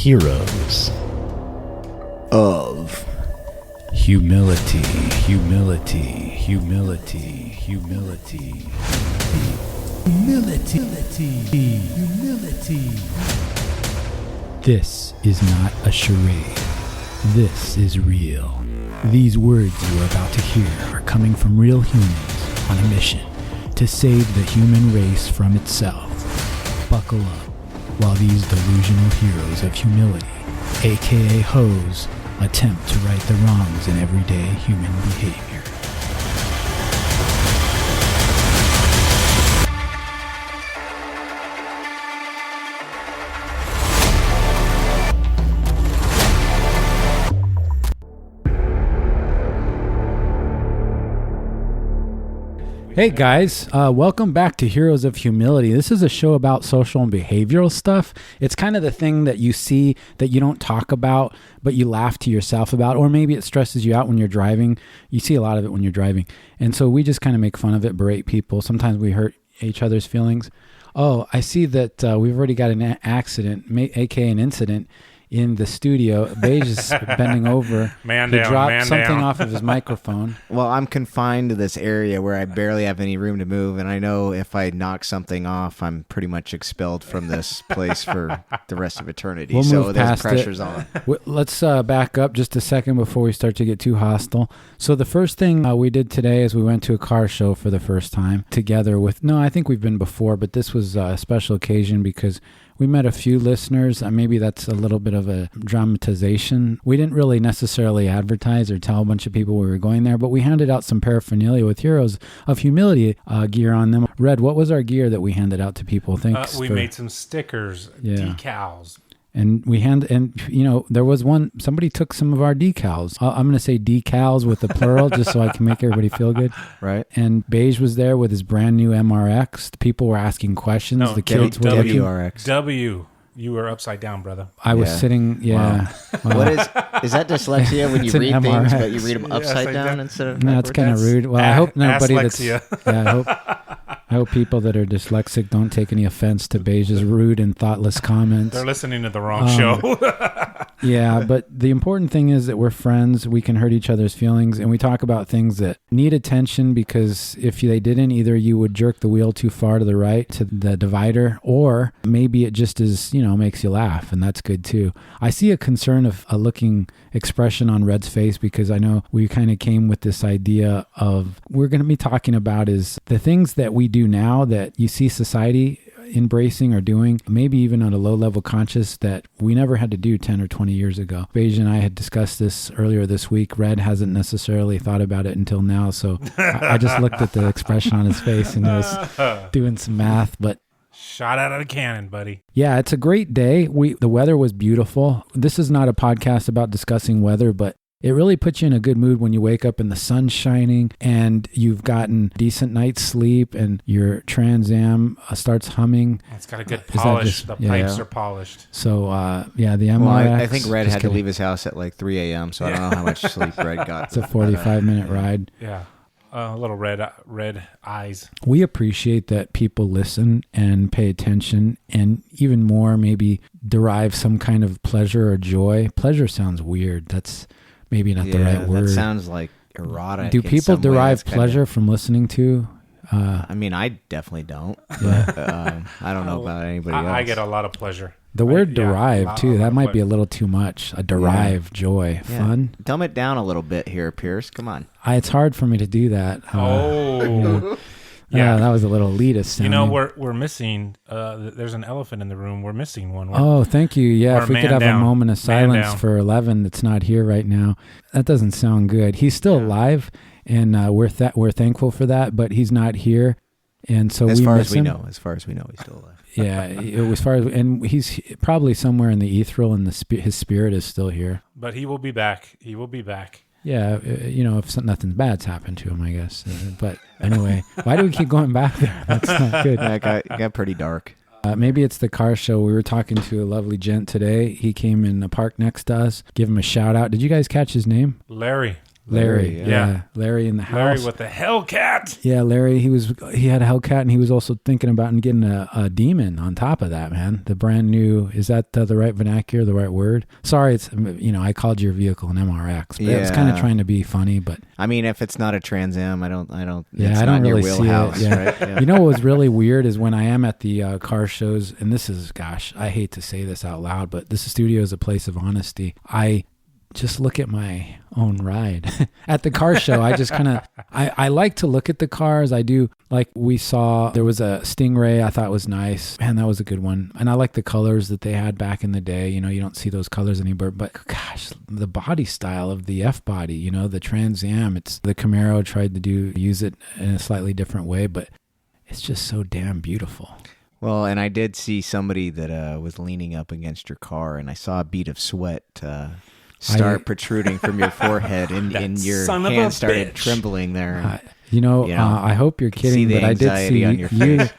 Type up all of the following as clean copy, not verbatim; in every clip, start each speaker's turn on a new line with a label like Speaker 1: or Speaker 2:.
Speaker 1: Heroes of Humility, humility, humility, humility, humility, humility. This is not a charade. This is real. These words you are about to hear are coming from real humans on a mission to save the human race from itself. Buckle up while these delusional heroes of humility, aka hoes, attempt to right the wrongs in everyday human behavior. Hey guys, welcome back to Heroes of Humility. This is a show about social and behavioral stuff. It's kind of the thing that you see that you don't talk about, but you laugh to yourself about, or maybe it stresses you out when you're driving. You see a lot of it when you're driving. And so we just kind of make fun of it, berate people. Sometimes we hurt each other's feelings. Oh, I see that we've already got an accident, aka an incident, in the studio. Beige is bending over. He dropped something off of his microphone.
Speaker 2: Well, I'm confined to this area where I barely have any room to move, and I know if I knock something off, I'm pretty much expelled from this place for the rest of eternity.
Speaker 1: We'll
Speaker 2: so
Speaker 1: move
Speaker 2: there's
Speaker 1: past
Speaker 2: pressure's
Speaker 1: it.
Speaker 2: on.
Speaker 1: Let's back up just a second before we start to get too hostile. So the first thing we did today is we went to a car show for the first time together with, no, I think we've been before, but this was a special occasion because we met a few listeners. Maybe that's a little bit of a dramatization. We didn't really necessarily advertise or tell a bunch of people we were going there, but we handed out some paraphernalia with Heroes of Humility gear on them. Red, what was our gear that we handed out to people? Thanks.
Speaker 3: We made some stickers, decals.
Speaker 1: And there was one, somebody took some of our decals. I'm going to say decals with the plural just so I can make everybody feel good.
Speaker 2: Right.
Speaker 1: And Beige was there with his brand new MRX. The people were asking questions.
Speaker 3: No,
Speaker 1: the kids were looking.
Speaker 2: WRX.
Speaker 3: W. You were upside down, brother.
Speaker 1: I was sitting,
Speaker 2: Wow. What is that dyslexia when you read
Speaker 1: an
Speaker 2: things,
Speaker 1: MRX.
Speaker 2: but you read them upside down instead of
Speaker 1: No, it's kind of rude. Well, I hope nobody
Speaker 3: Aslexia.
Speaker 1: I hope people that are dyslexic don't take any offense to Beige's rude and thoughtless comments.
Speaker 3: They're listening to the wrong show.
Speaker 1: Yeah, but the important thing is that we're friends. We can hurt each other's feelings, and we talk about things that need attention because if they didn't, either you would jerk the wheel too far to the right to the divider, or maybe it just is, makes you laugh, and that's good too. I see a concern of a looking expression on Red's face because I know we kind of came with this idea of we're going to be talking about is the things that we do now that you see society embracing or doing, maybe even on a low level conscious that we never had to do 10 or 20 years ago. Beige and I had discussed this earlier this week. Red hasn't necessarily thought about it until now, so I just looked at the expression on his face and he was doing some math, but
Speaker 3: Shot out of a cannon, buddy.
Speaker 1: yeah, it's a great day. The weather was beautiful. This is not a podcast about discussing weather, but it really puts you in a good mood when you wake up and the sun's shining and you've gotten decent night's sleep and your Trans Am starts humming.
Speaker 3: It's got a good polish. The pipes are polished.
Speaker 1: So, the MRX.
Speaker 2: Well, I think Red had to leave his house at like 3 a.m., so I don't know how much sleep Red got.
Speaker 1: It's a 45-minute ride.
Speaker 3: Yeah. A little red eyes.
Speaker 1: We appreciate that people listen and pay attention and even more maybe derive some kind of pleasure or joy. Pleasure sounds weird. That's maybe not the right word.
Speaker 2: That sounds like erotic.
Speaker 1: Do people derive pleasure from listening to?
Speaker 2: I mean, I definitely don't. But, I don't know about anybody else.
Speaker 3: I get a lot of pleasure.
Speaker 1: The word derive, too, that might be a little too much. A derive, joy, fun.
Speaker 2: Dumb it down a little bit here, Pierce. Come on.
Speaker 1: It's hard for me to do that. Yeah, that was a little elitist sounding.
Speaker 3: We're missing, there's an elephant in the room. We're missing one.
Speaker 1: Oh, thank you. Yeah, if we could have a moment of silence for 11 that's not here right now. That doesn't sound good. He's still alive, and we're thankful for that, but he's not here. And so
Speaker 2: as far as we
Speaker 1: him.
Speaker 2: know, he's still alive.
Speaker 1: Yeah, and he's probably somewhere in the ethereal, and his spirit is still here.
Speaker 3: But he will be back.
Speaker 1: Yeah, if nothing bad's happened to him, I guess. But anyway, why do we keep going back there? That's not good.
Speaker 2: It got pretty dark.
Speaker 1: Maybe it's the car show. We were talking to a lovely gent today. He came in the park next to us. Give him a shout out. Did you guys catch his name?
Speaker 3: Larry.
Speaker 1: Larry.
Speaker 2: Larry,
Speaker 3: yeah.
Speaker 1: Larry in the house.
Speaker 3: Larry with the Hellcat.
Speaker 1: Yeah, Larry, he had a Hellcat, and he was also thinking about getting a demon on top of that, man. The brand new, is that the right vernacular, the right word? Sorry, it's, I called your vehicle an MRX, but it was kind of trying to be funny, but.
Speaker 2: I mean, if it's not a Trans Am, I don't.
Speaker 1: Yeah,
Speaker 2: it's
Speaker 1: I
Speaker 2: not
Speaker 1: don't
Speaker 2: in
Speaker 1: really
Speaker 2: your
Speaker 1: see
Speaker 2: wheelhouse,
Speaker 1: it. Yeah.
Speaker 2: right? Yeah.
Speaker 1: You know what was really weird is when I am at the car shows, and this is, gosh, I hate to say this out loud, but this studio is a place of honesty. I just look at my own ride at the car show. I just kind of, I like to look at the cars. I do. Like we saw, there was a Stingray I thought was nice. Man, that was a good one. And I like the colors that they had back in the day. You don't see those colors anymore, but gosh, the body style of the F-body, the Trans Am, it's the Camaro tried to use it in a slightly different way, but it's just so damn beautiful.
Speaker 2: Well, and I did see somebody that was leaning up against your car, and I saw a bead of sweat start protruding from your forehead, and your hand started trembling there.
Speaker 1: I hope you're kidding, but I did see
Speaker 2: on your face.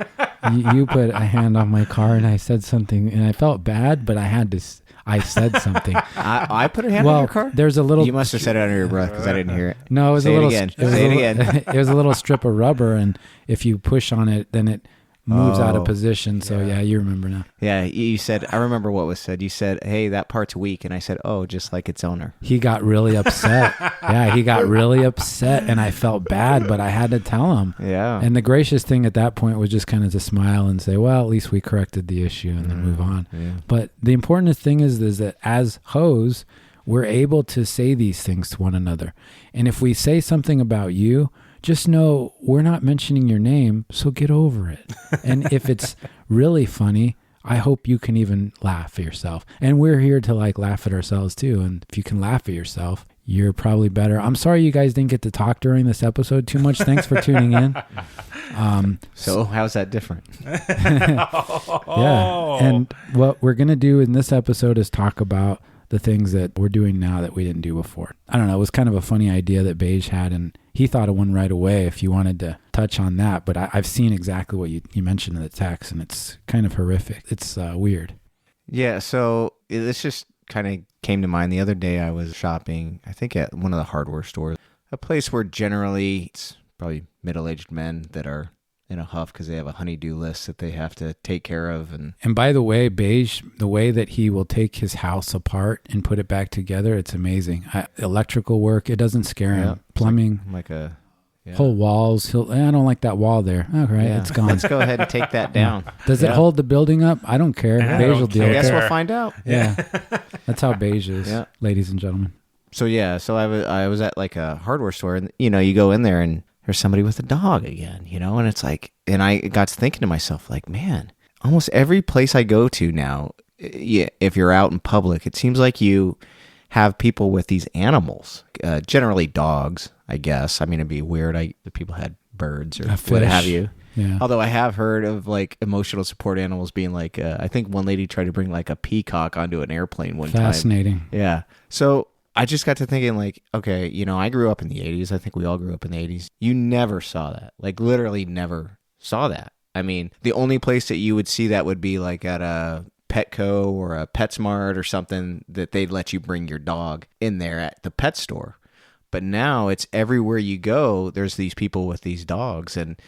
Speaker 1: you put a hand on my car, and I said something, and I felt bad, but I said something.
Speaker 2: I put a hand on your car?
Speaker 1: There's a little.
Speaker 2: You must have said it under your breath because I didn't hear it.
Speaker 1: No, it was
Speaker 2: Say
Speaker 1: a little.
Speaker 2: It again.
Speaker 1: Say it again. It was a little strip of rubber, and if you push on it, then it moves out of position. So yeah, you remember now.
Speaker 2: Yeah, you said. I remember what was said. You said, "Hey, that part's weak," and I said, "Oh, just like its owner."
Speaker 1: He got really upset. Yeah, he got really upset, and I felt bad, but I had to tell him.
Speaker 2: Yeah.
Speaker 1: And the gracious thing at that point was just kind of to smile and say, "Well, at least we corrected the issue," and then move on.
Speaker 2: Yeah.
Speaker 1: But the important thing is that as hoes, we're able to say these things to one another, and if we say something about you, just know we're not mentioning your name, so get over it. And if it's really funny, I hope you can even laugh at yourself. And we're here to laugh at ourselves too. And if you can laugh at yourself, you're probably better. I'm sorry you guys didn't get to talk during this episode too much. Thanks for tuning in.
Speaker 2: So how's that different?
Speaker 1: Yeah. And what we're going to do in this episode is talk about the things that we're doing now that we didn't do before. I don't know. It was kind of a funny idea that Beige had, and he thought of one right away if you wanted to touch on that. But I've seen exactly what you mentioned in the text, and it's kind of horrific. It's weird.
Speaker 2: Yeah, so this just kind of came to mind. The other day I was shopping, I think at one of the hardware stores, a place where generally it's probably middle-aged men that are in a huff because they have a honey-do list that they have to take care of. And
Speaker 1: by the way, Beige, the way that he will take his house apart and put it back together, it's amazing. Electrical work, it doesn't scare him. Plumbing,
Speaker 2: like a
Speaker 1: whole walls. I don't like that wall there. All right, it's gone.
Speaker 2: Let's go ahead and take that down.
Speaker 1: Does it hold the building up? I don't care. Beige will deal with it.
Speaker 2: I guess we'll find out.
Speaker 1: Yeah, that's how Beige is, ladies and gentlemen.
Speaker 2: So I was at like a hardware store, and you go in there and there's somebody with a dog again, and it's like, and I got to thinking to myself, like, man, almost every place I go to now, if you're out in public, it seems like you have people with these animals, generally dogs, I guess. I mean, it'd be weird if people had birds or what have you.
Speaker 1: Yeah.
Speaker 2: Although I have heard of like emotional support animals being like, I think one lady tried to bring like a peacock onto an airplane one time.
Speaker 1: Fascinating.
Speaker 2: Yeah. So I just got to thinking like, okay, I grew up in the 80s. I think we all grew up in the 80s. You never saw that. Like literally never saw that. I mean, the only place that you would see that would be like at a Petco or a PetSmart or something that they'd let you bring your dog in there at the pet store. But now it's everywhere you go. There's these people with these dogs and,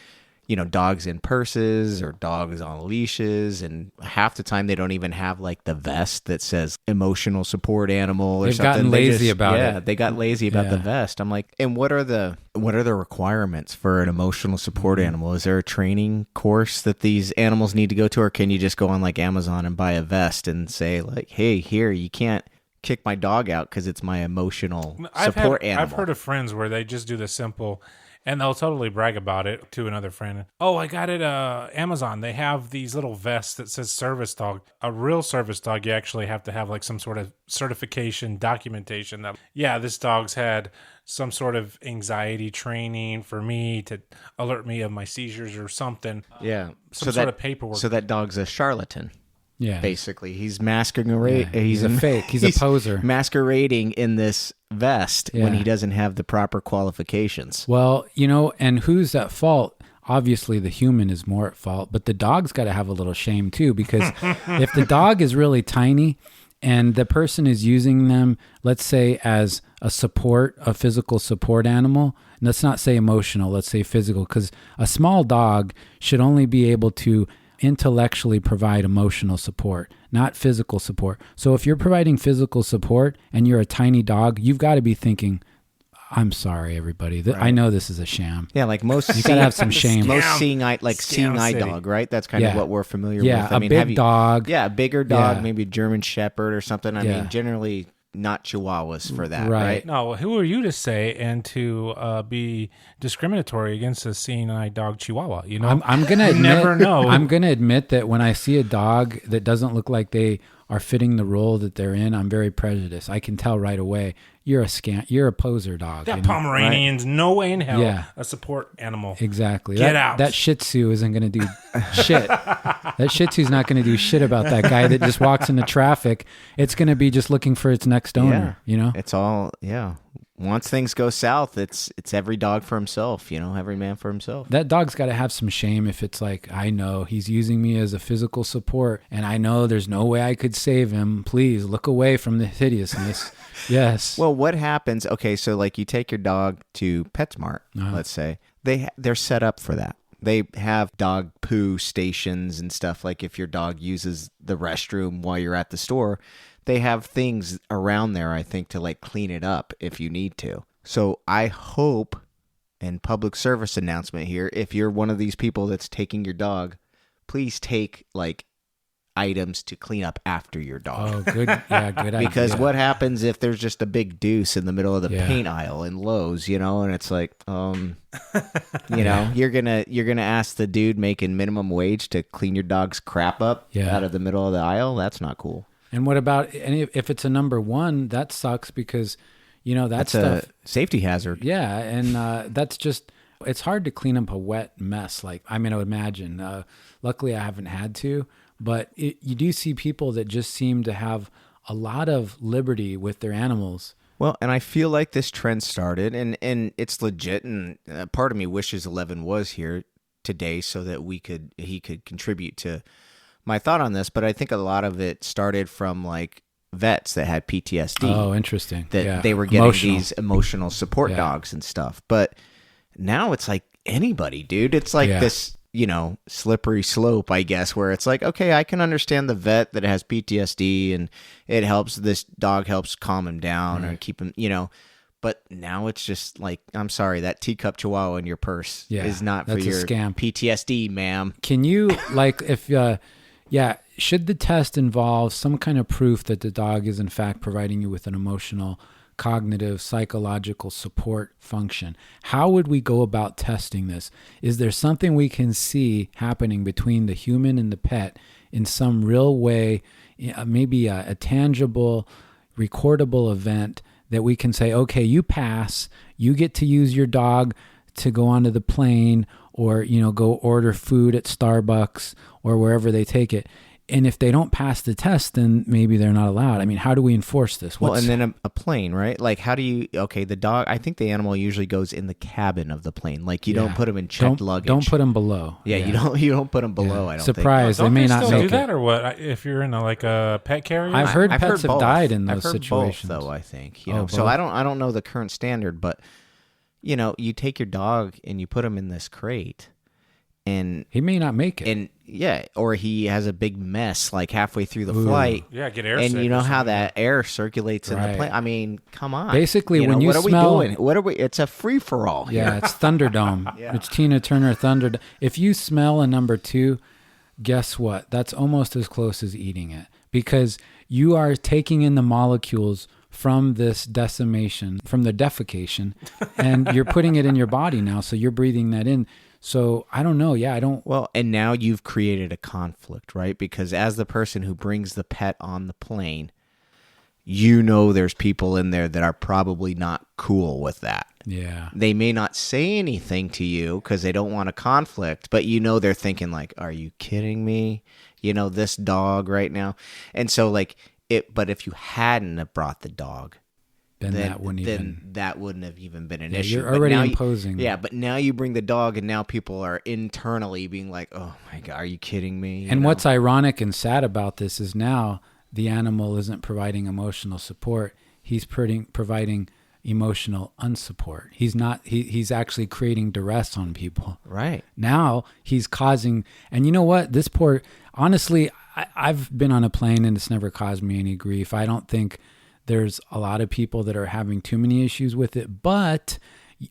Speaker 2: dogs in purses or dogs on leashes. And half the time they don't even have like the vest that says emotional support animal or
Speaker 1: They've
Speaker 2: something.
Speaker 1: gotten lazy about it.
Speaker 2: Yeah, they got lazy about the vest. I'm like, and what are the requirements for an emotional support animal? Is there a training course that these animals need to go to? Or can you just go on like Amazon and buy a vest and say like, hey, here, you can't kick my dog out because it's my emotional support animal?
Speaker 3: I've heard of friends where they just do the simple, and they'll totally brag about it to another friend. Oh, I got it Amazon. They have these little vests that says service dog. A real service dog, you actually have to have like some sort of certification documentation that, this dog's had some sort of anxiety training for me to alert me of my seizures or something.
Speaker 2: Yeah.
Speaker 3: Some sort of paperwork.
Speaker 2: So that dog's a charlatan.
Speaker 1: Yeah.
Speaker 2: Basically, he's masquerading.
Speaker 1: Yeah. He's a fake. He's a poser.
Speaker 2: Masquerading in this vest when he doesn't have the proper qualifications.
Speaker 1: Well, and who's at fault? Obviously, the human is more at fault, but the dog's got to have a little shame too, because if the dog is really tiny and the person is using them, let's say, as a physical support animal. And let's not say emotional, let's say physical, because a small dog should only be able to intellectually provide emotional support, not physical support. So if you're providing physical support and you're a tiny dog, you've got to be thinking, I'm sorry, everybody. I know this is a sham.
Speaker 2: Yeah, like most
Speaker 1: you gotta have some shame.
Speaker 2: Most seeing eye dog, right? That's kind of what we're familiar with.
Speaker 1: Yeah, a big dog.
Speaker 2: Yeah, a bigger dog, maybe a German Shepherd or something. I mean, generally not Chihuahuas for that, right?
Speaker 3: No, who are you to say and to be discriminatory against a seeing eye dog Chihuahua? You know,
Speaker 1: I'm gonna
Speaker 3: never know.
Speaker 1: I'm gonna admit that when I see a dog that doesn't look like they are fitting the role that they're in, I'm very prejudiced. I can tell right away. You're a poser dog.
Speaker 3: That Pomeranian's no way in hell
Speaker 1: a
Speaker 3: support animal.
Speaker 1: Exactly.
Speaker 3: Get out.
Speaker 1: That Shih Tzu isn't going to do shit. That Shih Tzu's not going to do shit about that guy that just walks into traffic. It's going to be just looking for its next owner, you know?
Speaker 2: It's all, once things go south, it's every dog for himself, every man for himself.
Speaker 1: That dog's got to have some shame if it's like, I know he's using me as a physical support, and I know there's no way I could save him. Please look away from the hideousness. Yes.
Speaker 2: Well, what happens? Okay, so like you take your dog to PetSmart, let's say. They're set up for that. They have dog poo stations and stuff. Like if your dog uses the restroom while you're at the store, they have things around there, I think, to like clean it up if you need to. So I hope, and public service announcement here, if you're one of these people that's taking your dog, please take like items to clean up after your dog.
Speaker 1: Oh, good. Yeah, good idea.
Speaker 2: Because what happens if there's just a big deuce in the middle of the paint aisle in Lowe's, and it's like, you're gonna ask the dude making minimum wage to clean your dog's crap up out of the middle of the aisle? That's not cool.
Speaker 1: And what about if it's a number one? That sucks because, that's
Speaker 2: a safety hazard.
Speaker 1: Yeah, and that's just, it's hard to clean up a wet mess. Like, I would imagine. Luckily, I haven't had to, but you do see people that just seem to have a lot of liberty with their animals.
Speaker 2: Well, and I feel like this trend started, and it's legit, and part of me wishes 11 was here today so that he could contribute to my thought on this, but I think a lot of it started from like vets that had PTSD.
Speaker 1: Oh, interesting.
Speaker 2: That they were getting these emotional support dogs and stuff. But now it's like anybody, dude. It's like this, slippery slope, I guess, where it's like, okay, I can understand the vet that has PTSD and this dog helps calm him down or keep him, but now it's just like, I'm sorry, that teacup chihuahua in your purse is not for your
Speaker 1: scam.
Speaker 2: PTSD, ma'am.
Speaker 1: Can you, like, if, should the test involve some kind of proof that the dog is in fact providing you with an emotional, cognitive, psychological support function? How would we go about testing this? Is there something we can see happening between the human and the pet in some real way, maybe a tangible, recordable event that we can say, okay, you pass, you get to use your dog to go onto the plane or, go order food at Starbucks or wherever they take it. And if they don't pass the test, then maybe they're not allowed. How do we enforce this?
Speaker 2: Well, and then a plane, right? Like, how do you, the dog, I think the animal usually goes in the cabin of the plane. Like, you don't put them in checked luggage.
Speaker 1: Don't put them below.
Speaker 2: Yeah, you don't put them below, I don't
Speaker 1: Surprise,
Speaker 3: think.
Speaker 1: They may not
Speaker 3: still
Speaker 1: make
Speaker 3: do
Speaker 1: it.
Speaker 3: that or what? If you're in a pet carrier?
Speaker 1: I've heard pets have died in those
Speaker 2: I've heard
Speaker 1: situations.
Speaker 2: both, though, I think. So I don't know the current standard, but, you take your dog and you put him in this crate. And
Speaker 1: he may not make it.
Speaker 2: And or he has a big mess like halfway through the flight.
Speaker 3: Yeah, get air.
Speaker 2: And you know how that air circulates in the plane. Come on.
Speaker 1: Basically, when you
Speaker 2: what
Speaker 1: smell,
Speaker 2: are we doing? What are we? It's a free for all.
Speaker 1: Yeah, it's Thunderdome. It's Tina Turner Thunderdome. If you smell a number 2, guess what? That's almost as close as eating it because you are taking in the molecules from this decimation, from the defecation, and you're putting it in your body now. So you're breathing that in. So I don't know. Yeah, I don't.
Speaker 2: Well, and now you've created a conflict, right? Because as the person who brings the pet on the plane, there's people in there that are probably not cool with that.
Speaker 1: Yeah.
Speaker 2: They may not say anything to you because they don't want a conflict, but they're thinking like, are you kidding me? This dog right now. And so like but if you hadn't have brought the dog, then that wouldn't have even been an issue.
Speaker 1: You're already imposing.
Speaker 2: But now you bring the dog, and now people are internally being like, "Oh my God, are you kidding me?"
Speaker 1: And what's ironic and sad about this is now the animal isn't providing emotional support. He's providing emotional unsupport. He's not, he's actually creating duress on people.
Speaker 2: Right.
Speaker 1: Now he's causing, and you know what? This poor, honestly, I've been on a plane and it's never caused me any grief. I don't think there's a lot of people that are having too many issues with it. But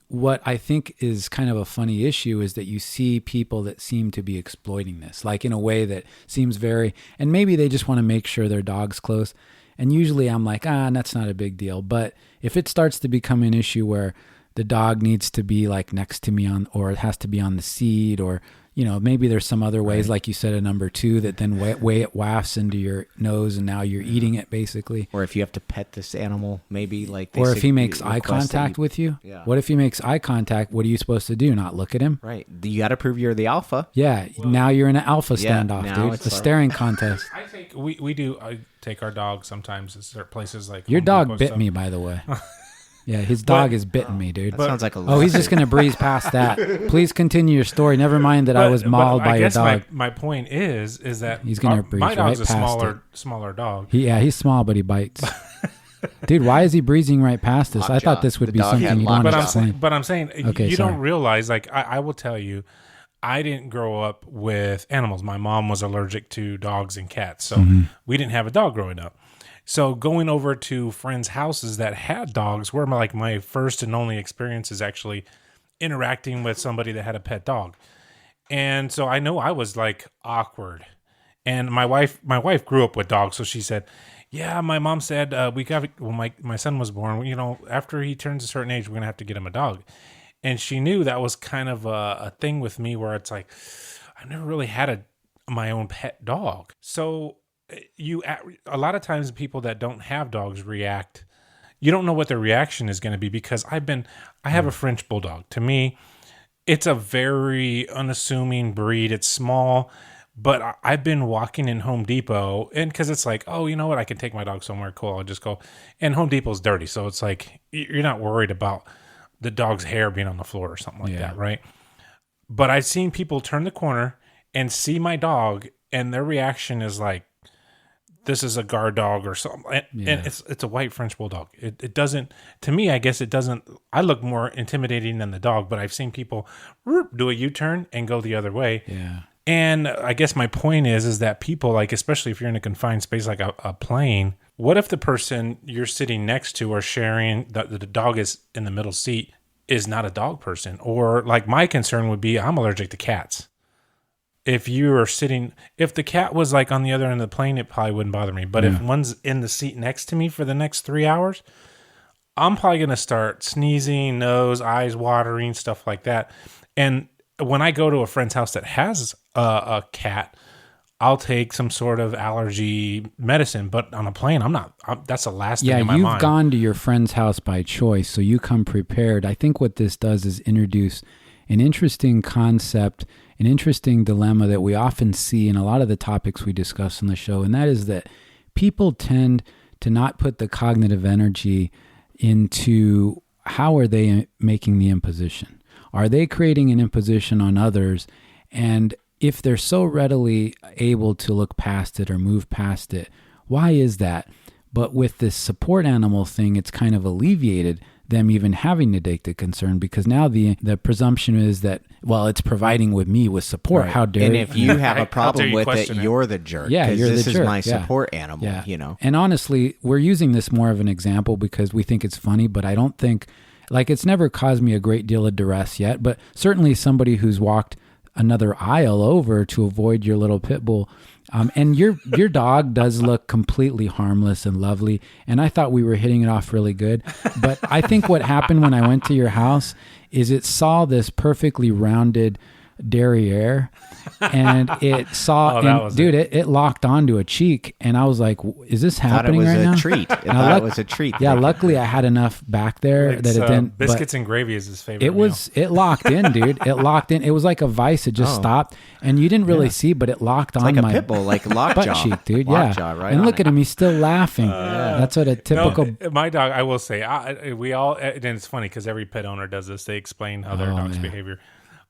Speaker 1: what I think is kind of a funny issue is that you see people that seem to be exploiting this, like in a way that seems very, and maybe they just want to make sure their dog's close. And usually I'm like, that's not a big deal. But if it starts to become an issue where the dog needs to be like next to me on, or it has to be on the seat, or, you know, maybe there's some other ways, like you said, a number 2 that then it wafts into your nose and now you're eating it basically.
Speaker 2: Or if you have to pet this animal, maybe like.
Speaker 1: Or if he makes eye contact with you.
Speaker 2: Yeah.
Speaker 1: What if he makes eye contact? What are you supposed to do? Not look at him?
Speaker 2: Right. You got to prove you're the alpha.
Speaker 1: Yeah. Now you're in an alpha standoff,
Speaker 2: now
Speaker 1: dude. It's a staring contest.
Speaker 3: I think we do. I take our dog sometimes to certain places like
Speaker 1: Your
Speaker 3: Home
Speaker 1: dog
Speaker 3: Depot
Speaker 1: bit
Speaker 3: stuff.
Speaker 1: me, by the way. Yeah, his dog is bitten me, dude.
Speaker 2: That sounds like a.
Speaker 1: Oh, he's just going to breeze past that. Please continue your story. Never mind that I was mauled by your dog.
Speaker 3: My point is that
Speaker 1: He's gonna breeze
Speaker 3: my dog's
Speaker 1: right
Speaker 3: a
Speaker 1: past
Speaker 3: smaller dog.
Speaker 1: He's small, but he bites. Dude, why is he breezing right past us? I thought this would be something you want to explain.
Speaker 3: But I'm saying
Speaker 1: Okay,
Speaker 3: you
Speaker 1: sorry.
Speaker 3: don't realize, like, I will tell you, I didn't grow up with animals. My mom was allergic to dogs and cats, so we didn't have a dog growing up. So going over to friends' houses that had dogs were my first and only experiences actually interacting with somebody that had a pet dog. And so I know I was like awkward. And my wife grew up with dogs, so she said, "Yeah, my mom said my son was born, you know, after he turns a certain age, we're going to have to get him a dog." And she knew that was kind of a thing with me where it's like I've never really had my own pet dog. So a lot of times people that don't have dogs react. You don't know what their reaction is going to be, because I have a French bulldog. To me, it's a very unassuming breed. It's small, but I've been walking in Home Depot, and because it's like, oh, you know what? I can take my dog somewhere cool. I'll just go. And Home Depot's dirty, so it's like you're not worried about the dog's hair being on the floor or something like that, right? But I've seen people turn the corner and see my dog, and their reaction is like, this is a guard dog or something. And it's a white French bulldog. It doesn't, to me, I guess it doesn't, I look more intimidating than the dog, but I've seen people do a U-turn and go the other way.
Speaker 1: Yeah.
Speaker 3: And I guess my point is that people, like, especially if you're in a confined space like a plane, what if the person you're sitting next to or sharing, the dog is in the middle seat, is not a dog person? Or like my concern would be, I'm allergic to cats. If the cat was like on the other end of the plane, it probably wouldn't bother me. But if one's in the seat next to me for the next 3 hours, I'm probably going to start sneezing, nose, eyes watering, stuff like that. And when I go to a friend's house that has a cat, I'll take some sort of allergy medicine. But on a plane, that's the last thing in my mind.
Speaker 1: Yeah, you've gone to your friend's house by choice, so you come prepared. I think what this does is introduce an interesting concept, an interesting dilemma that we often see in a lot of the topics we discuss on the show, and that is that people tend to not put the cognitive energy into how are they making the imposition. Are they creating an imposition on others? And if they're so readily able to look past it or move past it, why is that? But with this support animal thing, it's kind of alleviated them even having to take the concern, because now the presumption is that, well, it's providing me with support. Right. How dare
Speaker 2: And
Speaker 1: you?
Speaker 2: if you have a problem with it, you're the jerk.
Speaker 1: Yeah, you're the jerk.
Speaker 2: This is my support animal, you know.
Speaker 1: And honestly, we're using this more of an example because we think it's funny, but I don't think, like, it's never caused me a great deal of duress yet, but certainly somebody who's walked another aisle over to avoid your little pit bull. And your dog does look completely harmless and lovely. And I thought we were hitting it off really good. But I think what happened when I went to your house is it saw this perfectly rounded derriere, and it saw, it locked onto a cheek, and I was like, "Is this happening right now?"
Speaker 2: It was a treat.
Speaker 1: Yeah, luckily I had enough back there that it didn't.
Speaker 3: Biscuits and gravy is his favorite.
Speaker 1: It locked in, dude. It locked in. It was like a vice. It just stopped, and you didn't really see, but it locked on
Speaker 2: like
Speaker 1: my
Speaker 2: a pit bull, like lockjaw
Speaker 1: butt cheek, dude.
Speaker 2: Lockjaw, right?
Speaker 1: And look at him; he's still laughing. That's what a typical.
Speaker 3: No, my dog, I will say, we all, and it's funny because every pet owner does this. They explain how their dog's behavior.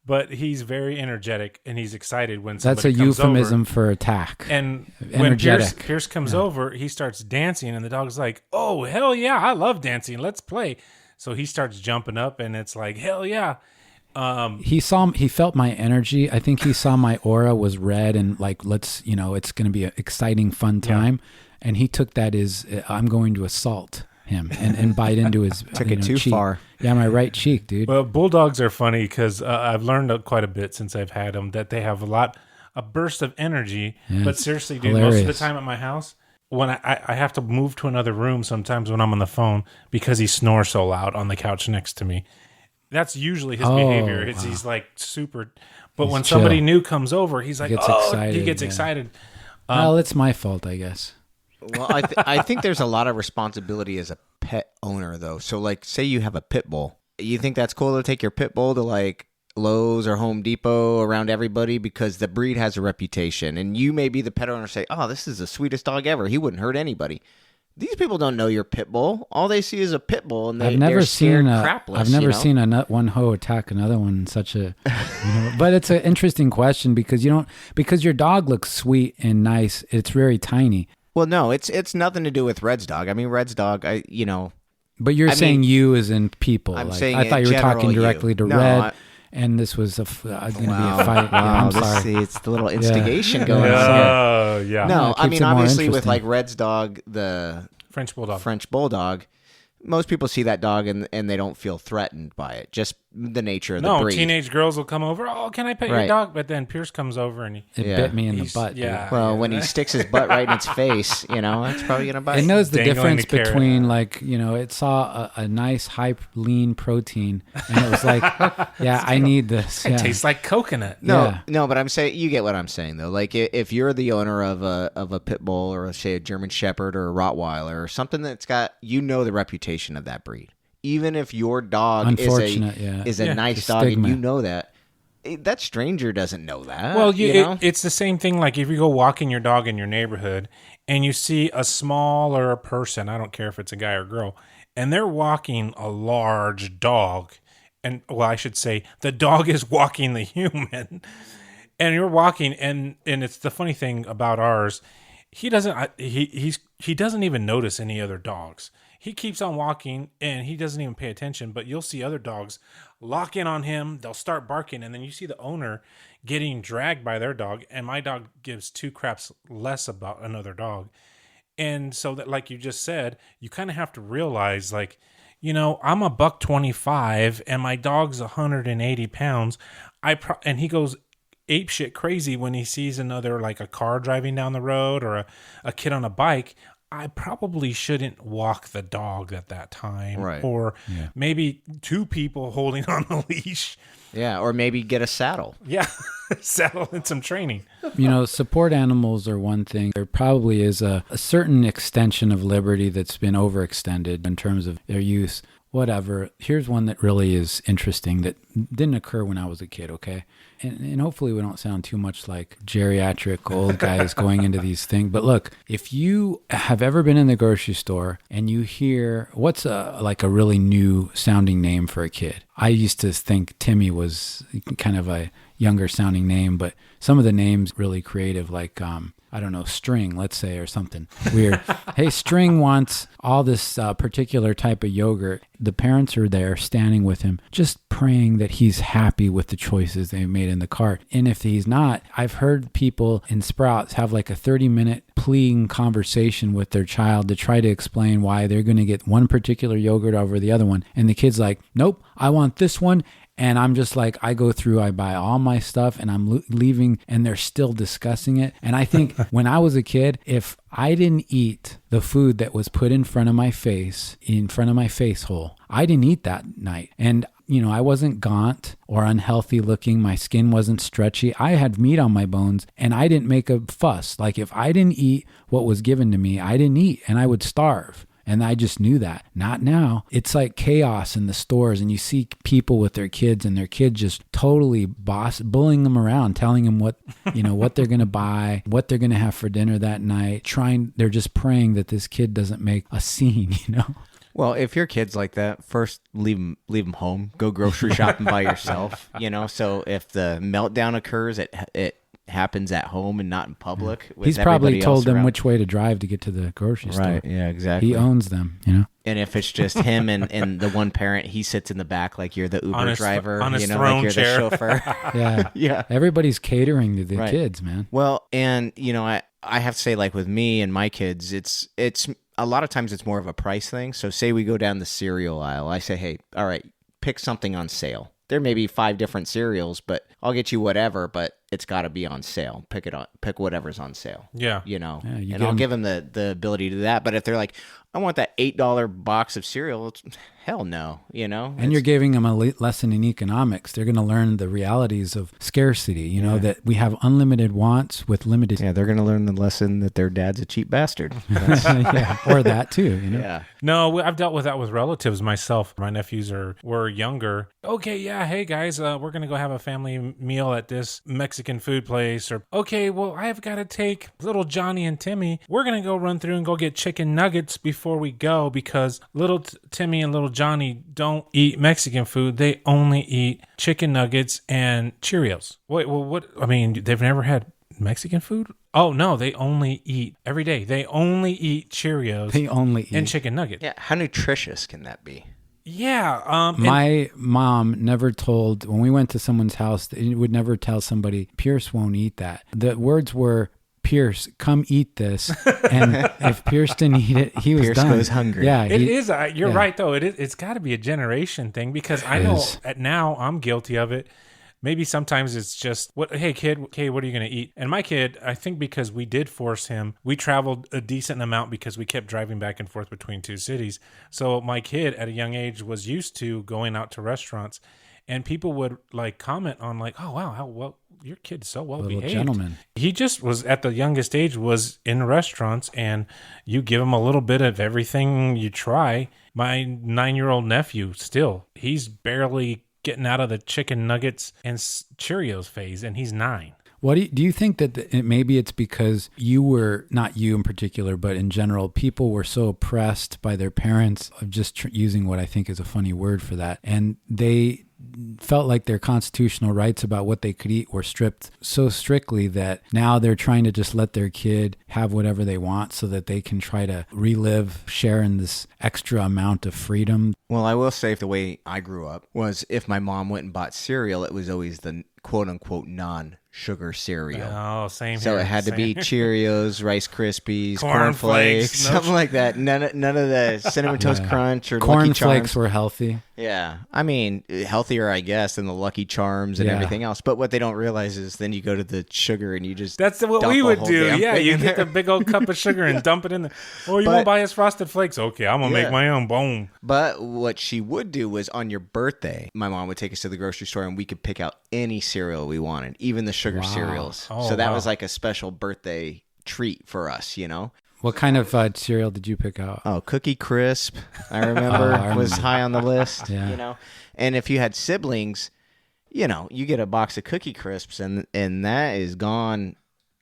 Speaker 3: but he's very energetic and he's excited when
Speaker 1: That's
Speaker 3: somebody
Speaker 1: a
Speaker 3: comes
Speaker 1: euphemism
Speaker 3: over.
Speaker 1: for attack.
Speaker 3: And when
Speaker 1: Energetic.
Speaker 3: Pierce comes over, he starts dancing, and the dog's like, "Oh, hell yeah, I love dancing. Let's play." So he starts jumping up, and it's like, "Hell yeah."
Speaker 1: He felt my energy. I think he saw my aura was red and like, it's going to be an exciting, fun time. And he took that as I'm going to assault him and bite into his
Speaker 2: Took it too
Speaker 1: cheek.
Speaker 2: far.
Speaker 1: Yeah, my right cheek, dude.
Speaker 3: Well, bulldogs are funny because I've learned quite a bit since I've had them that they have a burst of energy.
Speaker 1: Yeah,
Speaker 3: but seriously, dude,
Speaker 1: hilarious.
Speaker 3: most of the time at my house, when I have to move to another room sometimes when I'm on the phone because he snores so loud on the couch next to me. That's usually his behavior. He's like super. But
Speaker 1: He's
Speaker 3: when
Speaker 1: chill.
Speaker 3: somebody new comes over, he's like,
Speaker 1: gets
Speaker 3: he
Speaker 1: excited,
Speaker 3: gets
Speaker 1: yeah.
Speaker 3: excited.
Speaker 1: Well, it's my fault, I guess.
Speaker 2: Well, I think there's a lot of responsibility as a pet owner, though. So, like, say you have a pit bull. You think that's cool to take your pit bull to, like, Lowe's or Home Depot around everybody because the breed has a reputation. And you may be the pet owner and say, oh, this is the sweetest dog ever. He wouldn't hurt anybody. These people don't know your pit bull. All they see is a pit bull, and they're scared crapless.
Speaker 1: I've never seen one hoe attack another one in such a. But it's an interesting question because because your dog looks sweet and nice. It's very tiny.
Speaker 2: Well, no, it's nothing to do with Red's dog. I mean, Red's dog,
Speaker 1: But you're saying you as in people.
Speaker 2: I'm
Speaker 1: like,
Speaker 2: saying
Speaker 1: I thought you were
Speaker 2: general
Speaker 1: talking directly to
Speaker 2: No,
Speaker 1: Red, and this was going to be a fight. Yeah, I'm sorry.
Speaker 2: See, it's the little instigation going on here.
Speaker 3: Oh, yeah.
Speaker 2: No,
Speaker 1: it
Speaker 2: I
Speaker 1: keeps
Speaker 2: mean,
Speaker 1: it more
Speaker 2: obviously with
Speaker 1: interesting.
Speaker 2: like Red's dog, the
Speaker 3: French Bulldog.
Speaker 2: most people see that dog and they don't feel threatened by it. Just the nature of the
Speaker 3: No,
Speaker 2: breed.
Speaker 3: teenage girls will come over. Oh, can I pet your
Speaker 2: Right.
Speaker 3: dog? But then Pierce comes over and
Speaker 1: It
Speaker 2: Yeah.
Speaker 1: bit me in the
Speaker 3: He's-
Speaker 1: butt. dude.
Speaker 3: yeah.
Speaker 2: Well, when he sticks his butt right in its face, it's probably gonna bite.
Speaker 1: It knows the
Speaker 3: Dangling
Speaker 1: difference
Speaker 3: the carrot.
Speaker 1: between it saw a nice high lean protein and it was like, yeah, I need this.
Speaker 3: it
Speaker 1: Yeah.
Speaker 3: tastes like coconut.
Speaker 2: No, but I'm saying you get what I'm saying though. Like if you're the owner of a pit bull or say a German Shepherd or a Rottweiler or something that's got the reputation of that breed. Even if your dog is a
Speaker 3: Yeah.
Speaker 2: nice
Speaker 1: It's a
Speaker 2: dog
Speaker 1: stigma.
Speaker 2: and you know that stranger doesn't know that.
Speaker 3: Well,
Speaker 2: know?
Speaker 3: it's the same thing. Like if you go walking your dog in your neighborhood and you see a smaller person, I don't care if it's a guy or girl, and they're walking a large dog, and I should say the dog is walking the human, and you're walking, and it's the funny thing about ours. He doesn't. He doesn't even notice any other dogs. He keeps on walking and he doesn't even pay attention, but you'll see other dogs lock in on him. They'll start barking, and then you see the owner getting dragged by their dog, and my dog gives two craps less about another dog. And so that, like you just said, you kind of have to realize, like, I'm a $125 and my dog's 180 pounds. And he goes ape shit crazy when he sees another, like a car driving down the road or a kid on a bike. I probably shouldn't walk the dog at that time.
Speaker 2: Right.
Speaker 3: Or maybe two people holding on the leash.
Speaker 2: Yeah, or maybe get a saddle.
Speaker 3: Yeah. Saddle and some training.
Speaker 1: Support animals are one thing. There probably is a certain extension of liberty that's been overextended in terms of their use. Whatever. Here's one that really is interesting that didn't occur when I was a kid, okay? And hopefully we don't sound too much like geriatric old guys going into these things. But look, if you have ever been in the grocery store and you hear, what's a really new sounding name for a kid? I used to think Timmy was kind of a younger sounding name, but some of the names really creative, like, I don't know, String, let's say, or something weird. Hey, String wants all this particular type of yogurt. The parents are there standing with him, just praying that he's happy with the choices they made in the cart. And if he's not, I've heard people in Sprouts have like a 30-minute pleading conversation with their child to try to explain why they're going to get one particular yogurt over the other one. And the kid's like, nope, I want this one. And I'm just like, I buy all my stuff and I'm leaving and they're still discussing it. And I think when I was a kid, if I didn't eat the food that was put in front of my face hole, I didn't eat that night. And I wasn't gaunt or unhealthy looking. My skin wasn't stretchy. I had meat on my bones and I didn't make a fuss. Like if I didn't eat what was given to me, I didn't eat and I would starve. And I just knew that. Not now. It's like chaos in the stores and you see people with their kids and their kids just totally bullying them around, telling them what they're going to buy, what they're going to have for dinner that night. They're just praying that this kid doesn't make a scene,
Speaker 2: Well, if your kid's like that, first leave them home. Go grocery shopping by yourself. So if the meltdown occurs, it happens at home and not in public. With
Speaker 1: He's probably told them
Speaker 2: around.
Speaker 1: which way to drive to get to the grocery store.
Speaker 2: Right? Yeah, exactly.
Speaker 1: He owns them.
Speaker 2: And if it's just him and the one parent, he sits in the back like you're the Uber driver.
Speaker 3: On his
Speaker 2: like you're
Speaker 3: chair.
Speaker 2: the chauffeur.
Speaker 1: Yeah,
Speaker 2: Yeah.
Speaker 1: Everybody's catering to the
Speaker 2: Right.
Speaker 1: kids, man.
Speaker 2: Well, and I have to say, like with me and my kids, it's a lot of times it's more of a price thing. So say we go down the cereal aisle, I say, hey, all right, pick something on sale. There may be 5 different cereals, but I'll get you whatever, but it's got to be on sale. Pick whatever's on sale.
Speaker 3: Yeah.
Speaker 2: And I'll give them the ability to do that. But if they're like, I want that $8 box of cereal, hell no,
Speaker 1: And you're giving them a lesson in economics. They're going to learn the realities of scarcity, that we have unlimited wants with limited...
Speaker 2: Yeah, they're going to learn the lesson that their dad's a cheap bastard.
Speaker 1: Yeah, or that too,
Speaker 2: Yeah.
Speaker 3: No, I've dealt with that with relatives myself. My nephews were younger. Okay, yeah, hey guys, we're going to go have a family meal at this Mexican food place. Or, okay, well, I've got to take little Johnny and Timmy. We're going to go run through and go get chicken nuggets before we go because little Timmy and little Johnny don't eat Mexican food. They only eat chicken nuggets and Cheerios. Wait, well, what? I mean, they've never had Mexican food? Oh, no, they only eat every day. They only eat Cheerios.
Speaker 1: They only eat.
Speaker 3: And chicken nuggets.
Speaker 2: Yeah, how nutritious can that be?
Speaker 3: Yeah.
Speaker 1: My mom never told, when we went to someone's house, they would never tell somebody, Pierce won't eat that. The words were, Pierce, come eat this. And if Pierce didn't eat it, he was
Speaker 2: Pierce
Speaker 1: done.
Speaker 2: goes hungry.
Speaker 1: Yeah,
Speaker 3: It is. You're right, though. It's got to be a generation thing because I know now I'm guilty of it. Maybe sometimes it's just, hey, kid, okay, what are you going to eat? And my kid, I think because we did force him, we traveled a decent amount because we kept driving back and forth between 2 cities. So my kid at a young age was used to going out to restaurants and people would like comment on like, oh, wow, how well your kid's so well
Speaker 1: little
Speaker 3: behaved.
Speaker 1: gentleman.
Speaker 3: He just was at the youngest age was in restaurants and you give him a little bit of everything you try. My 9-year-old nephew still, he's barely getting out of the chicken nuggets and Cheerios phase, and he's 9.
Speaker 1: What do you think that maybe it's because you were, not you in particular, but in general, people were so oppressed by their parents of just using what I think is a funny word for that, and they felt like their constitutional rights about what they could eat were stripped so strictly that now they're trying to just let their kid have whatever they want so that they can try to relive, share in this extra amount of freedom.
Speaker 2: Well, I will say the way I grew up was if my mom went and bought cereal, it was always the quote-unquote non-sugar cereal.
Speaker 3: Oh, same
Speaker 2: So
Speaker 3: here.
Speaker 2: it had to be Cheerios, Rice Krispies,
Speaker 3: Corn
Speaker 2: cornflakes,
Speaker 3: Flakes, no
Speaker 2: something like that. None of the Cinnamon Toast Crunch or Lucky
Speaker 1: Corn
Speaker 2: Charms.
Speaker 1: flakes were healthy.
Speaker 2: Yeah. I mean, healthier, I guess, than the Lucky Charms and
Speaker 1: Yeah.
Speaker 2: everything else. But what they don't realize is then you go to the sugar and you just
Speaker 3: That's what
Speaker 2: dump
Speaker 3: we
Speaker 2: a
Speaker 3: would
Speaker 2: whole
Speaker 3: do.
Speaker 2: damn
Speaker 3: Yeah,
Speaker 2: thing
Speaker 3: you
Speaker 2: in
Speaker 3: get the
Speaker 2: there.
Speaker 3: big old cup of sugar and dump it in there. Oh, you
Speaker 2: But-
Speaker 3: won't buy us Frosted Flakes? Okay, I'm going to
Speaker 2: Yeah.
Speaker 3: make my own. Boom.
Speaker 2: But what she would do was on your birthday, my mom would take us to the grocery store and we could pick out any cereal we wanted, even the sugar cereals.
Speaker 3: Oh,
Speaker 2: so that
Speaker 3: wow.
Speaker 2: was like a special birthday treat for us,
Speaker 1: What kind of cereal did you pick out?
Speaker 2: Oh, Cookie Crisp, I remember,
Speaker 1: I
Speaker 2: was
Speaker 1: remember.
Speaker 2: high on the list,
Speaker 1: Yeah.
Speaker 2: And if you had siblings, you get a box of Cookie Crisps and that is gone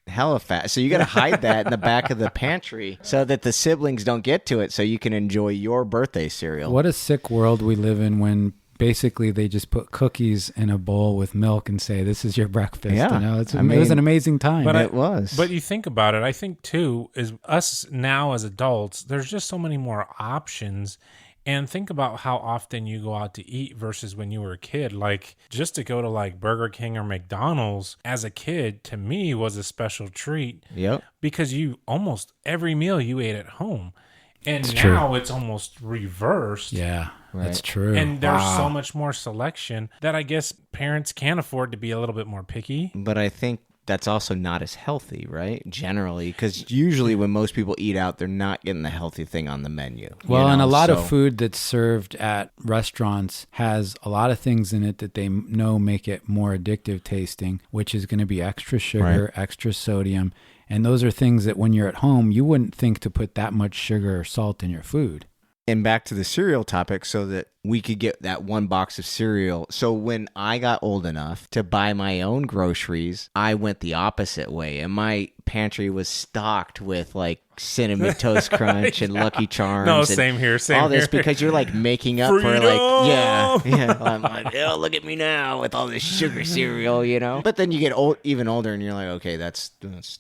Speaker 2: hella fast. So you got to hide that in the back of the pantry so that the siblings don't get to it so you can enjoy your birthday cereal.
Speaker 1: What a sick world we live in when basically they just put cookies in a bowl with milk and say, this is your breakfast.
Speaker 2: Yeah.
Speaker 1: It was an amazing time.
Speaker 3: But
Speaker 2: It was.
Speaker 3: But you think about it, I think too, is us now as adults, there's just so many more options. And think about how often you go out to eat versus when you were a kid. Like, just to go to like Burger King or McDonald's as a kid, to me, was a special treat.
Speaker 2: Yep.
Speaker 3: Because you almost every meal you ate at home. And
Speaker 1: It's
Speaker 3: now it's almost reversed.
Speaker 1: yeah, that's
Speaker 2: Right.
Speaker 1: true.
Speaker 3: And there's
Speaker 1: Wow.
Speaker 3: so much more selection that I guess parents can afford to be a little bit more picky.
Speaker 2: But I think that's also not as healthy, right? Generally, because usually when most people eat out, they're not getting the healthy thing on the menu.
Speaker 1: Well, and a lot
Speaker 2: So-
Speaker 1: of food that's served at restaurants has a lot of things in it that they know make it more addictive tasting, which is going to be extra sugar, extra sodium. And those are things that when you're at home, you wouldn't think to put that much sugar or salt in your food.
Speaker 2: And back to the cereal topic, so that we could get that one box of cereal. So when I got old enough to buy my own groceries, I went the opposite way. And my pantry was stocked with like Cinnamon Toast Crunch and Lucky Charms.
Speaker 3: No,
Speaker 2: and
Speaker 3: same here. Same
Speaker 2: all this
Speaker 3: here.
Speaker 2: because you're like making up for like, yeah. I'm like, oh, look at me now with all this sugar cereal, you know. But then you get even older, and you're like, okay, that's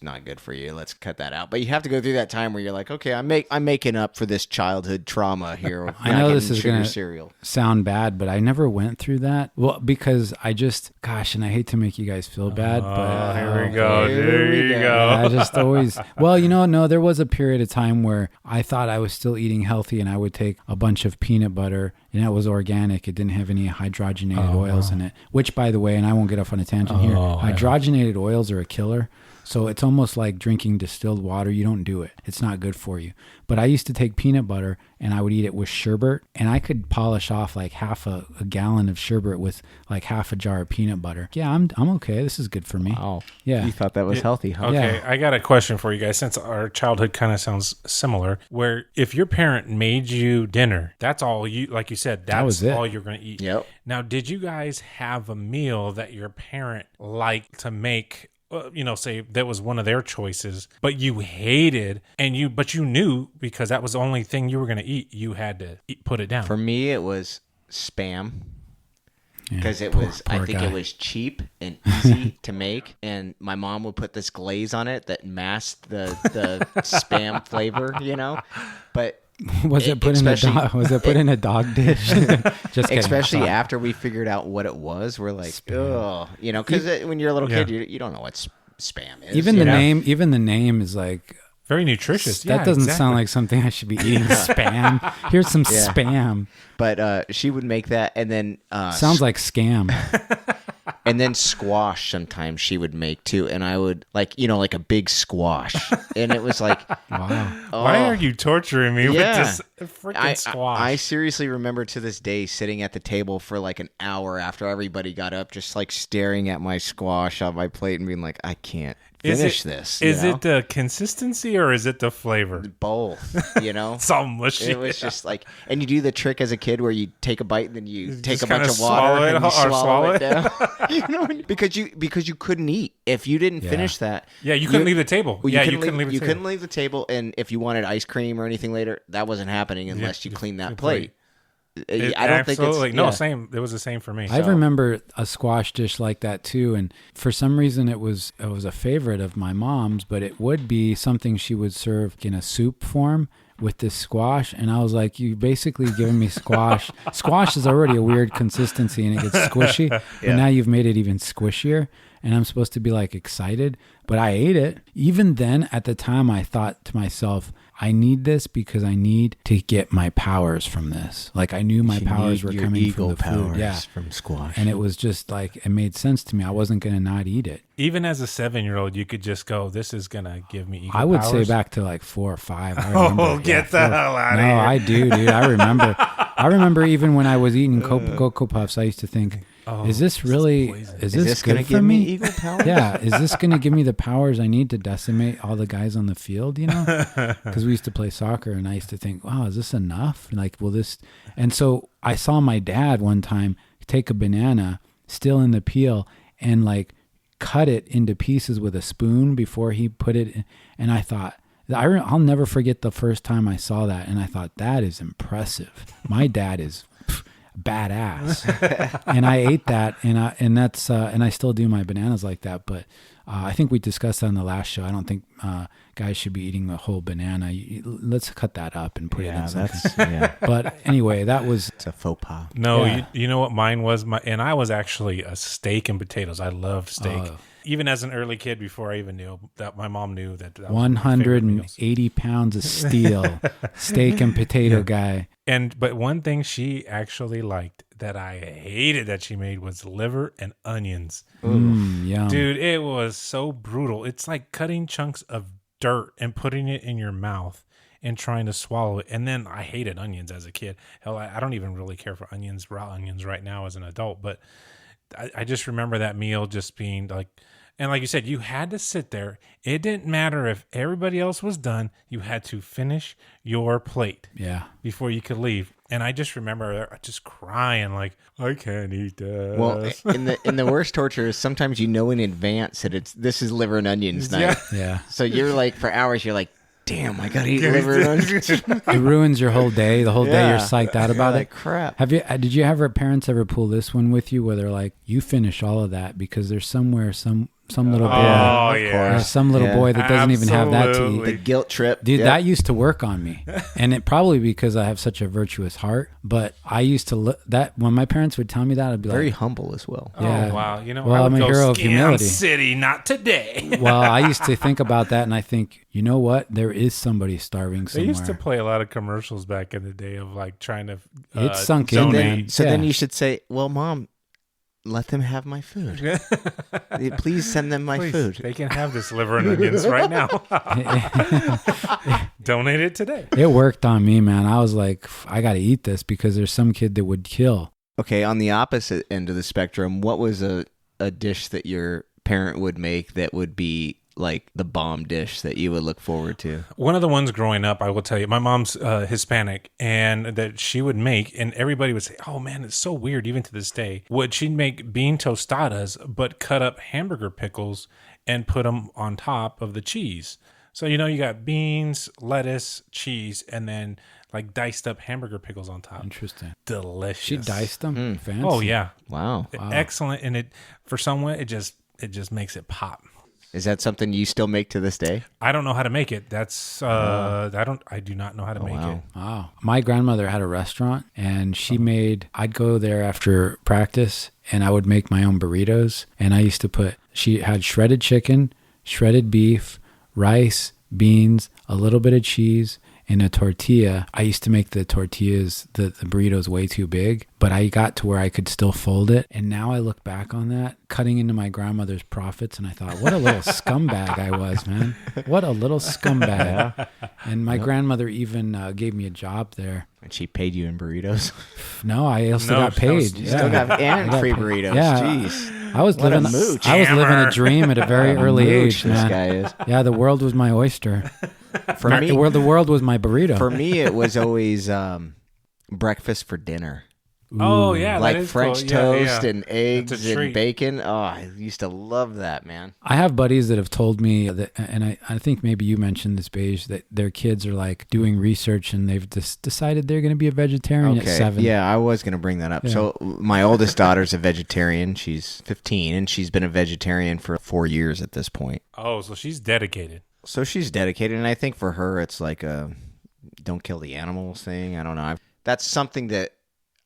Speaker 2: not good for you. Let's cut that out. But you have to go through that time where you're like, okay, I'm making up for this childhood trauma here.
Speaker 1: I know this is
Speaker 2: going
Speaker 1: to sound bad, but I never went through that. Well, because and I hate to make you guys feel bad, but
Speaker 3: here we go. There you go.
Speaker 1: Yeah, I just always, well, no, there was a period of time where I thought I was still eating healthy, and I would take a bunch of peanut butter, and it was organic. It didn't have any hydrogenated oils in it, which, by the way, and I won't get off on a tangent here, hydrogenated oils are a killer. So it's almost like drinking distilled water. You don't do it. It's not good for you. But I used to take peanut butter and I would eat it with sherbet, and I could polish off like half a gallon of sherbet with like half a jar of peanut butter. Yeah, I'm okay. This is good for me.
Speaker 2: Wow.
Speaker 1: Yeah.
Speaker 2: You thought that was healthy, huh?
Speaker 3: Okay,
Speaker 1: Yeah.
Speaker 3: I got a question for you guys, since our childhood kind of sounds similar, where if your parent made you dinner, that's all you, like you said, that's
Speaker 1: was it.
Speaker 3: all you're going to eat.
Speaker 2: Yep.
Speaker 3: Now, did you guys have a meal that your parent liked to make, say that was one of their choices, but you hated, but you knew because that was the only thing you were going to eat, you had to put it down?
Speaker 2: For me, it was Spam. Because
Speaker 1: Yeah,
Speaker 2: I think it was cheap and easy to make, and my mom would put this glaze on it that masked the Spam flavor, you know. But
Speaker 1: Was it put in a dog dish? Just kidding.
Speaker 2: especially after we figured out what it was, we're like, oh, you know, because when you're a little kid, you don't know what Spam is.
Speaker 1: Even the name is like
Speaker 3: very nutritious.
Speaker 1: That doesn't sound like something I should be eating. Spam. Here's some Spam.
Speaker 2: But she would make that, and then
Speaker 1: sounds like scam.
Speaker 2: And then squash sometimes she would make too, and I would like a big squash, and it was like,
Speaker 1: wow.
Speaker 3: Why are you torturing me with this freaking squash?
Speaker 2: I seriously remember to this day sitting at the table for like an hour after everybody got up, just like staring at my squash on my plate and being like, I can't finish this.
Speaker 3: Is it the consistency or is it the flavor?
Speaker 2: Both, you know?
Speaker 3: It's all mushy.
Speaker 2: It was just like, and you do the trick as a kid where you take a bite and then you take a bunch
Speaker 3: kinda
Speaker 2: of water and you swallow it
Speaker 3: it.
Speaker 2: down. You know, because you couldn't eat if you didn't finish that.
Speaker 3: Yeah, you couldn't leave the table.
Speaker 2: Well,
Speaker 3: you
Speaker 2: couldn't leave the table, and if you wanted ice cream or anything later, that wasn't happening unless you cleaned that plate. I don't think it's
Speaker 3: same. It was the same for me.
Speaker 1: I remember a squash dish like that too, and for some reason it was a favorite of my mom's, but it would be something she would serve in a soup form with this squash, and I was like, you basically giving me squash. Squash is already a weird consistency and it gets squishy, but now you've made it even squishier, and I'm supposed to be like excited, but I ate it. Even then, at the time, I thought to myself, I need this because I need to get my powers from this. Like I knew my powers were coming from the food.
Speaker 2: From squash.
Speaker 1: And it was just like, it made sense to me. I wasn't going to not eat it.
Speaker 3: Even as a 7-year-old, you could just go, this is going to give me eagle
Speaker 1: I would
Speaker 3: powers.
Speaker 1: say back to like 4 or 5. I remember,
Speaker 3: get the hell out of here.
Speaker 1: No, I do, dude. I remember even when I was eating Cocoa Puffs, I used to think, is this
Speaker 2: going to
Speaker 1: good for me?
Speaker 2: Eagle powers?
Speaker 1: Yeah. Is this going to give me the powers I need to decimate all the guys on the field, you know? Because we used to play soccer, and I used to think, wow, is this enough? Like, will this... And so I saw my dad one time take a banana, still in the peel, and like cut it into pieces with a spoon before he put it in. And I thought... I'll never forget the first time I saw that, and I thought, that is impressive. My dad is... badass. And I ate that, and I still do my bananas like that, but I think we discussed that on the last show. I don't think guys should be eating a whole banana. Let's cut that up and put it in something. But anyway, it's
Speaker 2: a faux pas.
Speaker 3: No, you know what mine was? And I was actually a steak and potatoes. I loved steak. Even as an early kid, before I even knew that, my mom knew that.
Speaker 1: 180 pounds of steel, steak and potato guy.
Speaker 3: But one thing she actually liked that I hated that she made was liver and onions.
Speaker 1: Yum.
Speaker 3: Dude, it was so brutal. It's like cutting chunks of dirt and putting it in your mouth and trying to swallow it. And then I hated onions as a kid. Hell, I don't even really care for raw onions right now as an adult. But I just remember that meal just being like, And like you said, you had to sit there. It didn't matter if everybody else was done. You had to finish your plate before you could leave. And I just remember just crying like, I can't eat this.
Speaker 2: Well, in the worst torture is sometimes you know in advance that this is liver and onions night.
Speaker 1: Yeah.
Speaker 2: So you're like, for hours, you're like, damn, I gotta eat liver and onions.
Speaker 1: It ruins your whole day. The whole day you're psyched out about it.
Speaker 2: Crap.
Speaker 1: Did you have parents ever pull this one with you where they're like, you finish all of that because there's somewhere some little boy, some little boy that doesn't even have that to eat.
Speaker 2: The guilt trip.
Speaker 1: Dude, that used to work on me. And it probably because I have such a virtuous heart, but I used to look that when my parents would tell me that, I'd be
Speaker 2: very
Speaker 1: like,
Speaker 2: humble as well.
Speaker 1: Yeah.
Speaker 3: Oh, wow. You know,
Speaker 1: well, I'm a hero of humility.
Speaker 3: City, not today.
Speaker 1: Well, I used to think about that and I think, you know what? There is somebody starving somewhere.
Speaker 3: They used to play a lot of commercials back in the day of like trying to
Speaker 1: it sunk in, man.
Speaker 2: So then you should say, well, Mom, let them have my food. Please send them my food.
Speaker 3: They can have this liver and onions right now. Donate it today.
Speaker 1: It worked on me, man. I was like, I got to eat this because there's some kid that would kill.
Speaker 2: Okay, on the opposite end of the spectrum, what was a dish that your parent would make that would be like the bomb dish that you would look forward to?
Speaker 3: One of the ones growing up, I will tell you, my mom's Hispanic, and that she would make, and everybody would say, oh man, it's so weird, even to this day, she'd make bean tostadas, but cut up hamburger pickles and put them on top of the cheese. So, you know, you got beans, lettuce, cheese, and then like diced up hamburger pickles on top.
Speaker 1: Interesting.
Speaker 3: Delicious.
Speaker 1: She diced them? Fancy.
Speaker 3: Oh, yeah.
Speaker 2: Wow.
Speaker 3: Excellent. And for someone, it just makes it pop.
Speaker 2: Is that something you still make to this day?
Speaker 3: I don't know how to make it. That's I do not know how to make it.
Speaker 1: Wow. My grandmother had a restaurant and I'd go there after practice and I would make my own burritos. And I used to she had shredded chicken, shredded beef, rice, beans, a little bit of cheese, and a tortilla. I used to make the tortillas, the burritos way too big, but I got to where I could still fold it. And now I look back on that, cutting into my grandmother's profits, and I thought, what a little scumbag I was, man. What a little scumbag. And my grandmother even gave me a job there.
Speaker 2: And she paid you in burritos?
Speaker 1: No, I still got paid.
Speaker 2: Still got and free burritos.
Speaker 1: Yeah.
Speaker 2: Jeez.
Speaker 1: I was living a dream at a very early age, man.
Speaker 2: This guy is.
Speaker 1: Yeah, the world was my oyster.
Speaker 2: For me,
Speaker 1: the world was my burrito.
Speaker 2: For me, it was always breakfast for dinner.
Speaker 3: Oh, yeah.
Speaker 2: Like French toast and eggs and
Speaker 3: treat.
Speaker 2: bacon. Oh, I used to love that, man.
Speaker 1: I have buddies that have told me that, and I think maybe you mentioned this, Beige, that their kids are like doing research and they've just decided they're going to be a vegetarian at 7.
Speaker 2: Yeah, I was going to bring that up. Yeah. So my oldest daughter's a vegetarian. She's 15 and she's been a vegetarian for 4 years at this point.
Speaker 3: Oh, so she's dedicated.
Speaker 2: So she's dedicated. And I think for her, it's like a don't kill the animals thing. I don't know. That's something that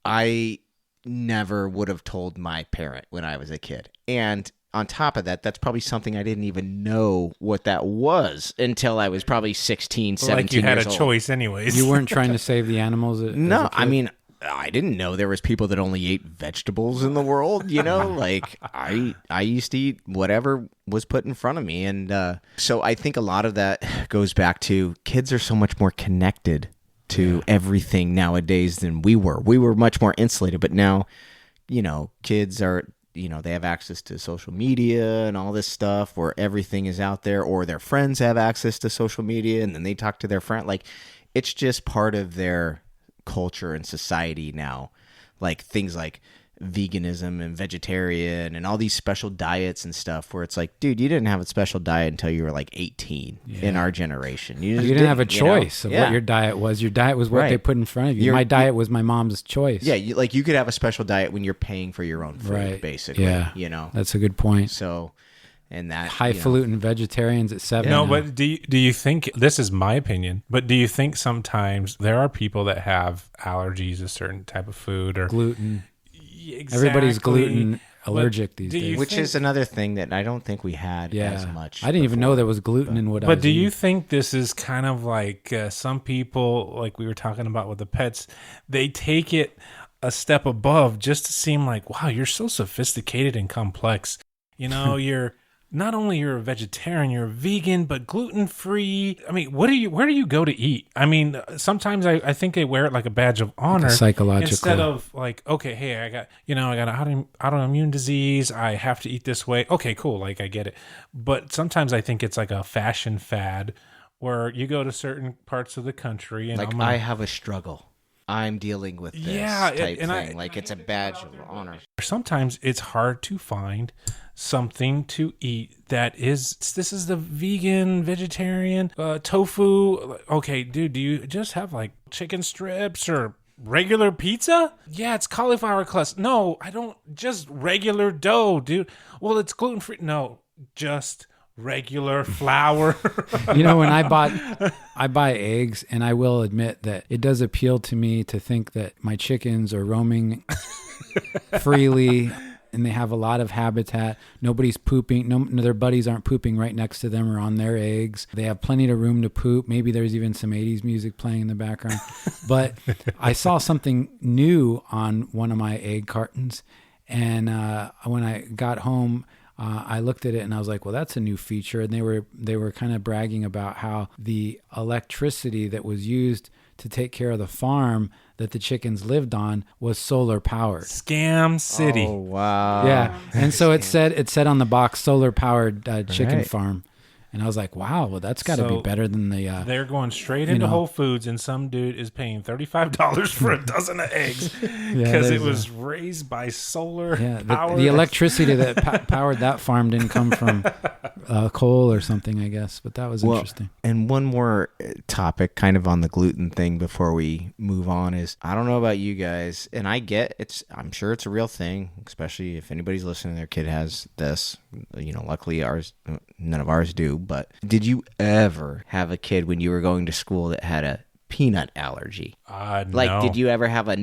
Speaker 2: I never would have told my parent when I was a kid. And on top of that, that's probably something I didn't even know what that was until I was probably 16, 17
Speaker 3: like you had
Speaker 2: years
Speaker 3: a
Speaker 2: old.
Speaker 3: choice anyways.
Speaker 1: You weren't trying to save the animals?
Speaker 2: No, I mean, I didn't know there was people that only ate vegetables in the world, you know? Like, I used to eat whatever was put in front of me. And so I think a lot of that goes back to kids are so much more connected to everything nowadays than we were. We were much more insulated, but now, you know, kids are, you know, they have access to social media and all this stuff where everything is out there, or their friends have access to social media and then they talk to their friend. Like, it's just part of their culture and society now. Like things like veganism and vegetarian and all these special diets and stuff where it's like, dude, you didn't have a special diet until you were like 18 in our generation. You
Speaker 1: didn't have a choice of what your diet was. Your diet was what they put in front of you. My diet was my mom's choice.
Speaker 2: Yeah, you could have a special diet when you're paying for your own food, basically. Yeah, you know.
Speaker 1: That's a good point.
Speaker 2: So, and that
Speaker 1: highfalutin vegetarians at 7.
Speaker 3: No, but do you think, this is my opinion, but do you think sometimes there are people that have allergies to certain type of food or
Speaker 1: gluten?
Speaker 3: Exactly.
Speaker 1: Everybody's gluten allergic these days.
Speaker 2: Which is another thing that I don't think we had as much.
Speaker 1: I didn't even know there was gluten in what I was
Speaker 3: But do you think this is kind of like some people, like we were talking about with the pets, they take it a step above just to seem like, wow, you're so sophisticated and complex. You know, you're not only you're a vegetarian, you're a vegan, but gluten-free. I mean, where do you go to eat? I mean, sometimes I think they wear it like a badge of honor.
Speaker 1: Like a psychological.
Speaker 3: Instead of like, okay, hey, I got an autoimmune disease. I have to eat this way. Okay, cool. Like, I get it. But sometimes I think it's like a fashion fad where you go to certain parts of the country and
Speaker 2: like, I have a struggle. I'm dealing with this type thing. Like, it's a badge of honor.
Speaker 3: Sometimes it's hard to find something to eat this is the vegetarian, tofu. Okay, dude, do you just have like chicken strips or regular pizza? Yeah, it's cauliflower crust. No, I don't. Just regular dough, dude. Well, it's gluten-free. No, just regular flour.
Speaker 1: When I buy eggs, and I will admit that it does appeal to me to think that my chickens are roaming freely and they have a lot of habitat. Nobody's pooping. No, their buddies aren't pooping right next to them or on their eggs. They have plenty of room to poop. Maybe there's even some 80s music playing in the background. But I saw something new on one of my egg cartons, and when I got home, I looked at it and I was like, well, that's a new feature. And they were kind of bragging about how the electricity that was used to take care of the farm that the chickens lived on was solar powered.
Speaker 3: Scam City.
Speaker 2: Oh, wow.
Speaker 1: Yeah. And so it said on the box, solar powered chicken farm. And I was like, wow, well, that's got to be better than the...
Speaker 3: they're going straight into Whole Foods, and some dude is paying $35 for a dozen of eggs because it was raised by solar power.
Speaker 1: The electricity that powered that farm didn't come from coal or something, I guess. But that was interesting.
Speaker 2: And one more topic kind of on the gluten thing before we move on is, I don't know about you guys, and I'm sure it's a real thing, especially if anybody's listening, their kid has this. Luckily none of ours do. But did you ever have a kid when you were going to school that had a peanut allergy?
Speaker 3: No.
Speaker 2: Did you ever have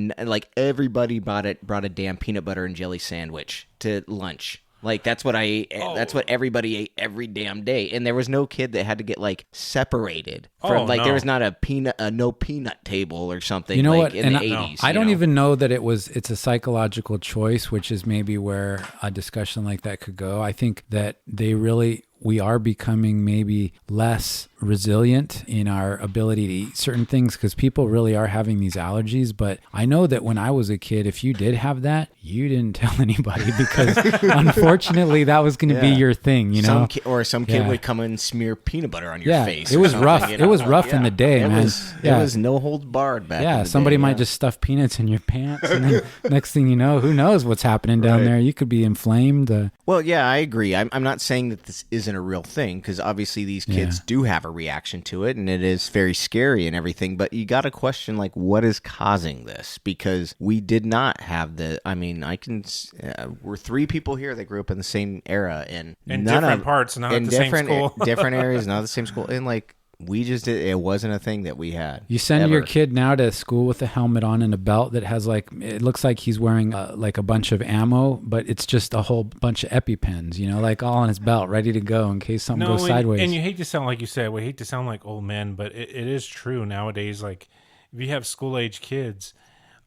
Speaker 2: everybody brought a damn peanut butter and jelly sandwich to lunch? Like, that's what I ate. That's what everybody ate every damn day. And there was no kid that had to get separated from there was not a no peanut table or something.
Speaker 1: You know what?
Speaker 2: In the 80s.
Speaker 1: I don't even know that it's a psychological choice, which is maybe where a discussion like that could go. I think that we are becoming maybe less resilient in our ability to eat certain things because people really are having these allergies. But I know that when I was a kid, if you did have that, you didn't tell anybody because unfortunately that was going to be your thing,
Speaker 2: Some kid would come and smear peanut butter on your face.
Speaker 1: It was rough. It was rough in the day, man.
Speaker 2: It was no holds barred back in the
Speaker 1: somebody
Speaker 2: day,
Speaker 1: might just stuff peanuts in your pants, and then next thing you know, who knows what's happening down there? You could be inflamed.
Speaker 2: Well, yeah, I agree. I'm not saying that this isn't a real thing because obviously these kids do have a reaction to it, and it is very scary and everything. But you got to question what is causing this, because we did not have we're three people here that grew up in the same era and
Speaker 3: in different parts, not at the same school,
Speaker 2: different areas, not the same school, and we just did. It wasn't a thing that we had.
Speaker 1: You send your kid now to school with a helmet on and a belt that has it looks like he's wearing a bunch of ammo, but it's just a whole bunch of EpiPens, all on his belt, ready to go in case something goes sideways.
Speaker 3: And you hate to sound like you said, we hate to sound like old men, but it is true nowadays. Like, if you have school age kids,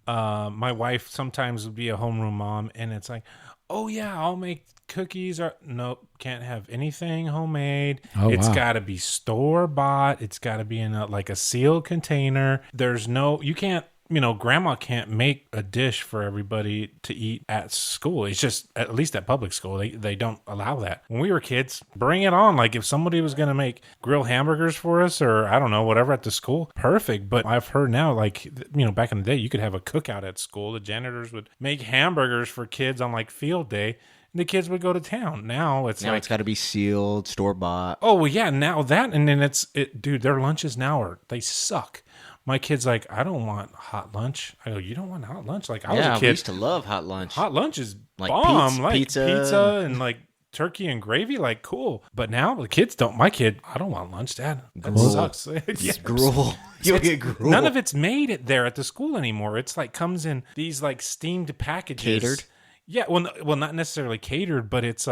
Speaker 3: my wife sometimes would be a homeroom mom, and it's like, oh yeah, I'll make cookies. Or nope, can't have anything homemade. It's got to be store bought. It's got to be in a sealed container. You can't. Grandma can't make a dish for everybody to eat at school. It's just, at least at public school, they don't allow that. When we were kids, bring it on. Like, if somebody was going to make grilled hamburgers for us, or I don't know, whatever at the school, perfect. But I've heard now, back in the day, you could have a cookout at school. The janitors would make hamburgers for kids on field day, and the kids would go to town. Now it's
Speaker 2: got to be sealed, store bought.
Speaker 3: Oh, well, yeah, now that, and then dude, their lunches now they suck. My kid's like, I don't want hot lunch. I go, you don't want hot lunch? Like, I was a kid.
Speaker 2: We used to love hot lunch.
Speaker 3: Hot lunch is bomb. Pizza and turkey and gravy, cool. But now the kids don't. My kid, I don't want lunch, Dad. That sucks.
Speaker 2: Gruel. You'll get gruel.
Speaker 3: None of it's made there at the school anymore. It's comes in these steamed packages.
Speaker 2: Catered?
Speaker 3: Yeah, well, not necessarily catered, but it's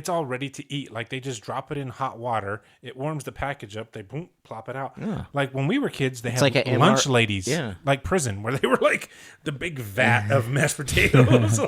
Speaker 3: all ready to eat. They just drop it in hot water. It warms the package up. They boom, plop it out. Yeah. When we were kids, they had lunch ladies, like prison, where they were the big vat of mashed potatoes,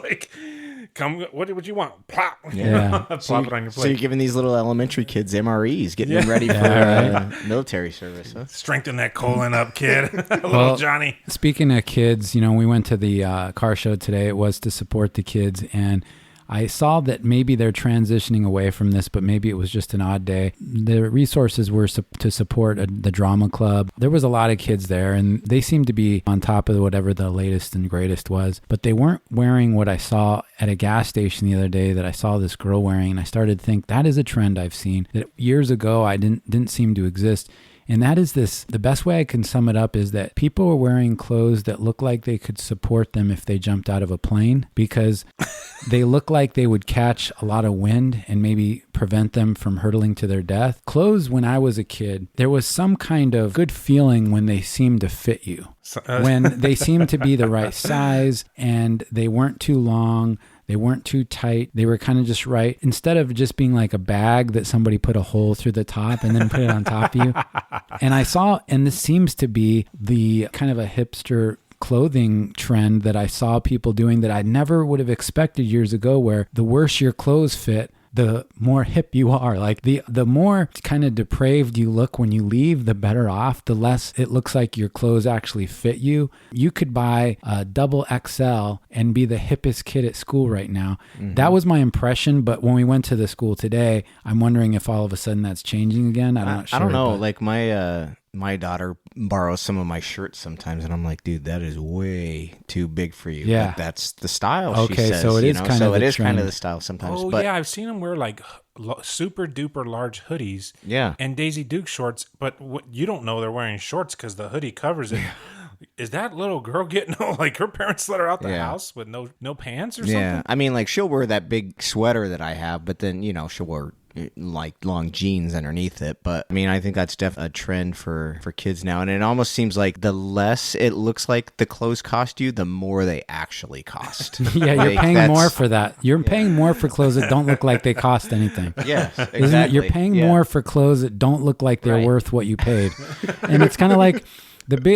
Speaker 3: come, what would you want? Plop.
Speaker 1: Yeah.
Speaker 3: Plop it on your
Speaker 2: So you're
Speaker 3: plate.
Speaker 2: giving these little elementary kids MREs, getting them ready for military service. Huh?
Speaker 3: Strengthen that colon up, kid. Little Johnny.
Speaker 1: Speaking of kids, we went to the car show today. It was to support the kids, and I saw that maybe they're transitioning away from this, but maybe it was just an odd day. The resources were to support the drama club. There was a lot of kids there, and they seemed to be on top of whatever the latest and greatest was, but they weren't wearing what I saw at a gas station the other day that I saw this girl wearing, and I started to think that is a trend I've seen that years ago I didn't seem to exist. And that is the best way I can sum it up is that people are wearing clothes that look like they could support them if they jumped out of a plane, because they look like they would catch a lot of wind and maybe prevent them from hurtling to their death. Clothes, when I was a kid, there was some kind of good feeling when they seemed to fit you, when they seemed to be the right size and they weren't too long. They weren't too tight. They were kind of just right. Instead of just being like a bag that somebody put a hole through the top and then put it on top of you. And I saw, and this seems to be the kind of a hipster clothing trend that I saw people doing that I never would have expected years ago, where the worse your clothes fit, the more hip you are. Like the more kind of depraved you look when you leave, the better off, the less it looks like your clothes actually fit you. You could buy a double XL and be the hippest kid at school right now. Mm-hmm. That was my impression. But when we went to the school today, I'm wondering if all of a sudden that's changing again. I'm not sure.
Speaker 2: I don't know. Like my daughter borrows some of my shirts sometimes, and I'm like, dude, that is way too big for you.
Speaker 1: Yeah.
Speaker 2: But that's the style,
Speaker 1: okay,
Speaker 2: she says.
Speaker 1: So it is kind of the trend.
Speaker 2: The style sometimes.
Speaker 3: Oh,
Speaker 2: but
Speaker 3: yeah, I've seen them wear like super duper large hoodies and Daisy Duke shorts, but you don't know they're wearing shorts because the hoodie covers it. Is that little girl getting like her parents let her out the house with no pants or something?
Speaker 2: Yeah, I mean, like she'll wear that big sweater that I have, but then, she'll wear like long jeans underneath it. But I mean, I think that's definitely a trend for kids now, and it almost seems like the less it looks like the clothes cost you, the more they actually cost.
Speaker 1: Yeah, you're paying more for that. You're paying more for clothes that don't look like they cost anything.
Speaker 2: Yes, exactly.
Speaker 1: Isn't it? You're paying more for clothes that don't look like they're worth what you paid. And it's kind of like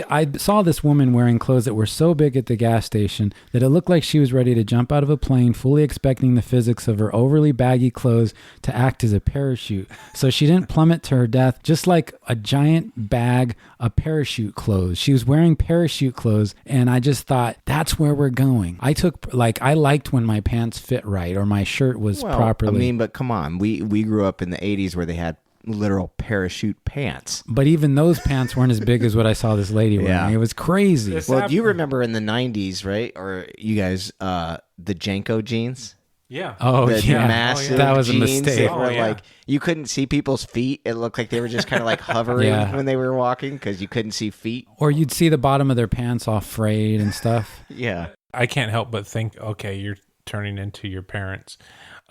Speaker 1: I saw this woman wearing clothes that were so big at the gas station that it looked like she was ready to jump out of a plane, fully expecting the physics of her overly baggy clothes to act as a parachute. So she didn't plummet to her death, just like a giant bag of parachute clothes. She was wearing parachute clothes, and I just thought, that's where we're going. I liked when my pants fit right or my shirt was properly.
Speaker 2: I mean, but come on. We grew up in the 80s where they had literal parachute pants.
Speaker 1: But even those pants weren't as big as what I saw this lady wearing. Yeah. It was crazy.
Speaker 2: Well, you remember in the 90s, right? Or you guys, the Janko jeans?
Speaker 3: Yeah.
Speaker 1: Oh,
Speaker 2: the massive
Speaker 1: that was a
Speaker 2: jeans
Speaker 1: mistake.
Speaker 2: that were like, you couldn't see people's feet. It looked like they were just kind of like hovering when they were walking because you couldn't see feet.
Speaker 1: Or you'd see the bottom of their pants all frayed and stuff.
Speaker 2: Yeah.
Speaker 3: I can't help but think, okay, you're turning into your parents.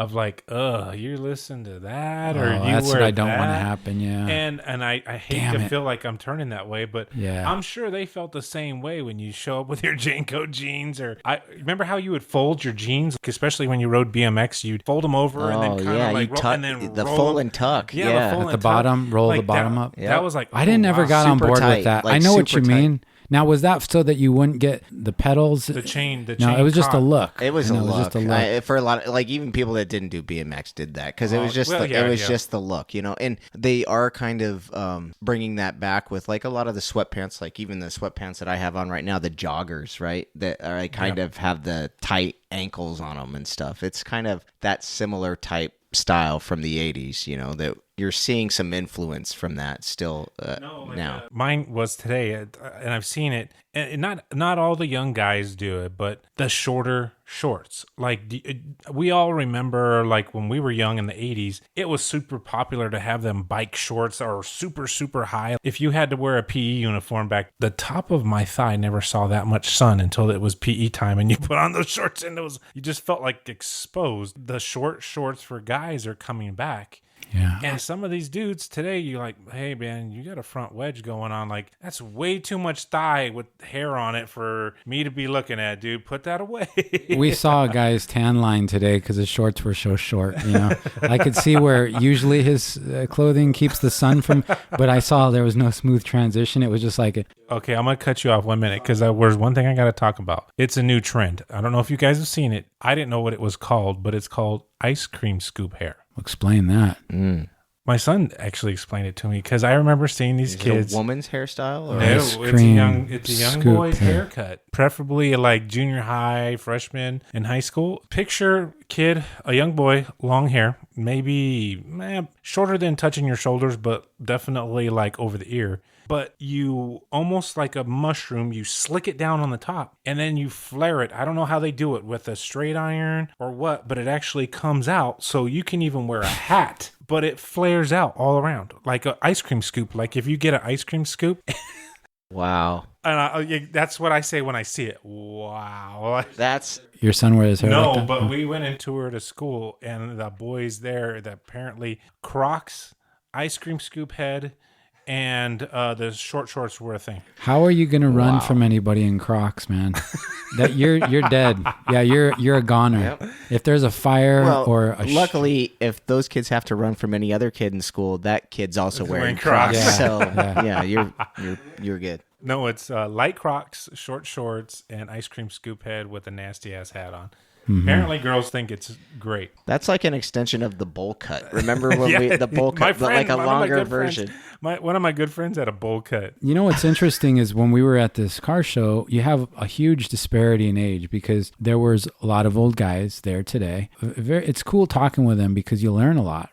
Speaker 3: Of like, you listen to that, or you
Speaker 1: that's
Speaker 3: wear
Speaker 1: what I don't
Speaker 3: that.
Speaker 1: want to happen. Yeah,
Speaker 3: and I hate to feel like I'm turning that way, but I'm sure they felt the same way when you show up with your Janko jeans. Or I remember how you would fold your jeans, especially when you rode BMX. You'd fold them over and then kind of like roll, and then
Speaker 2: the
Speaker 3: roll
Speaker 2: fold and tuck.
Speaker 3: Yeah, the fold
Speaker 1: at the bottom, roll
Speaker 3: like
Speaker 1: the bottom up.
Speaker 3: That was like
Speaker 1: I didn't ever got on board with that.
Speaker 2: Like
Speaker 1: I know what you mean.
Speaker 2: tight.
Speaker 1: Now, was that so that you wouldn't get the pedals?
Speaker 3: The chain.
Speaker 1: No, it was just a look.
Speaker 2: It was a look. For a lot of, like, even people that didn't do BMX did that because it was just just the look, and they are kind of bringing that back with like a lot of the sweatpants, like even the sweatpants that I have on right now, the joggers, right? That are like kind of have the tight ankles on them and stuff. It's kind of that similar type style from the 80s, that you're seeing some influence from that still now.
Speaker 3: Mine was today, and I've seen it. And not all the young guys do it, but the shorter shorts. Like we all remember, like when we were young in the 80s, it was super popular to have them bike shorts or super, super high. If you had to wear a PE uniform back, the top of my thigh never saw that much sun until it was PE time, and you put on those shorts, and you just felt like exposed. The short shorts for guys are coming back.
Speaker 1: Yeah.
Speaker 3: And some of these dudes today, you're like, hey, man, you got a front wedge going on. Like, that's way too much thigh with hair on it for me to be looking at, dude. Put that away.
Speaker 1: We saw a guy's tan line today because his shorts were so short. You know, I could see where usually his clothing keeps the sun from, but I saw there was no smooth transition. It was just like
Speaker 3: Okay, I'm going to cut you off 1 minute because there's one thing I got to talk about. It's a new trend. I don't know if you guys have seen it. I didn't know what it was called, but it's called ice cream scoop hair.
Speaker 1: explain that.
Speaker 3: My son actually explained it to me because I remember seeing these kids.
Speaker 2: It a woman's hairstyle? Or?
Speaker 3: No, it's a young boy's haircut, preferably like junior high, freshman in high school. Picture kid, a young boy, long hair, maybe shorter than touching your shoulders, but definitely like over the ear. But you almost like a mushroom, you slick it down on the top and then you flare it. I don't know how they do it with a straight iron or what, but it actually comes out so you can even wear a hat, but it flares out all around like an ice cream scoop. Like if you get an ice cream scoop.
Speaker 2: Wow.
Speaker 3: And that's what I say when I see it. Wow.
Speaker 2: That's...
Speaker 1: Your son wear his hair
Speaker 3: No,
Speaker 1: like that?
Speaker 3: but we went and toured a school and the boys there that apparently Crocs, ice cream scoop head, and the short shorts were a thing.
Speaker 1: How are you going to run from anybody in Crocs, man? That you're dead. Yeah, you're a goner. Yep. If there's a fire or a
Speaker 2: luckily, if those kids have to run from any other kid in school, that kid's also wearing Crocs.
Speaker 1: Yeah.
Speaker 2: So yeah, you're good.
Speaker 3: No, it's light Crocs, short shorts, and ice cream scoop head with a nasty ass hat on. Mm-hmm. Apparently, girls think it's great.
Speaker 2: That's like an extension of the bowl cut. Remember when the bowl cut, but like a longer version.
Speaker 3: One of my good friends had a bowl cut.
Speaker 1: You know what's interesting is when we were at this car show, you have a huge disparity in age because there was a lot of old guys there today. It's cool talking with them because you learn a lot.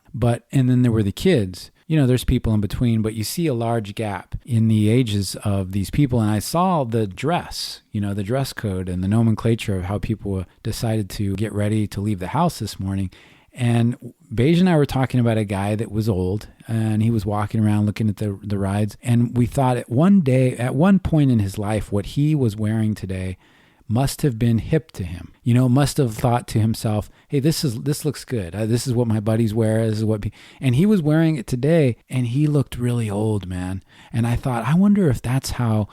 Speaker 1: And then there were the kids. You know, there's people in between, but you see a large gap in the ages of these people. And I saw the dress, the dress code and the nomenclature of how people decided to get ready to leave the house this morning. And Beige and I were talking about a guy that was old and he was walking around looking at the rides. And we thought at one point in his life, what he was wearing today must have been hip to him, must have thought to himself, hey, this looks good. This is what my buddies wear. This is and he was wearing it today and he looked really old, man. And I thought, I wonder if that's how,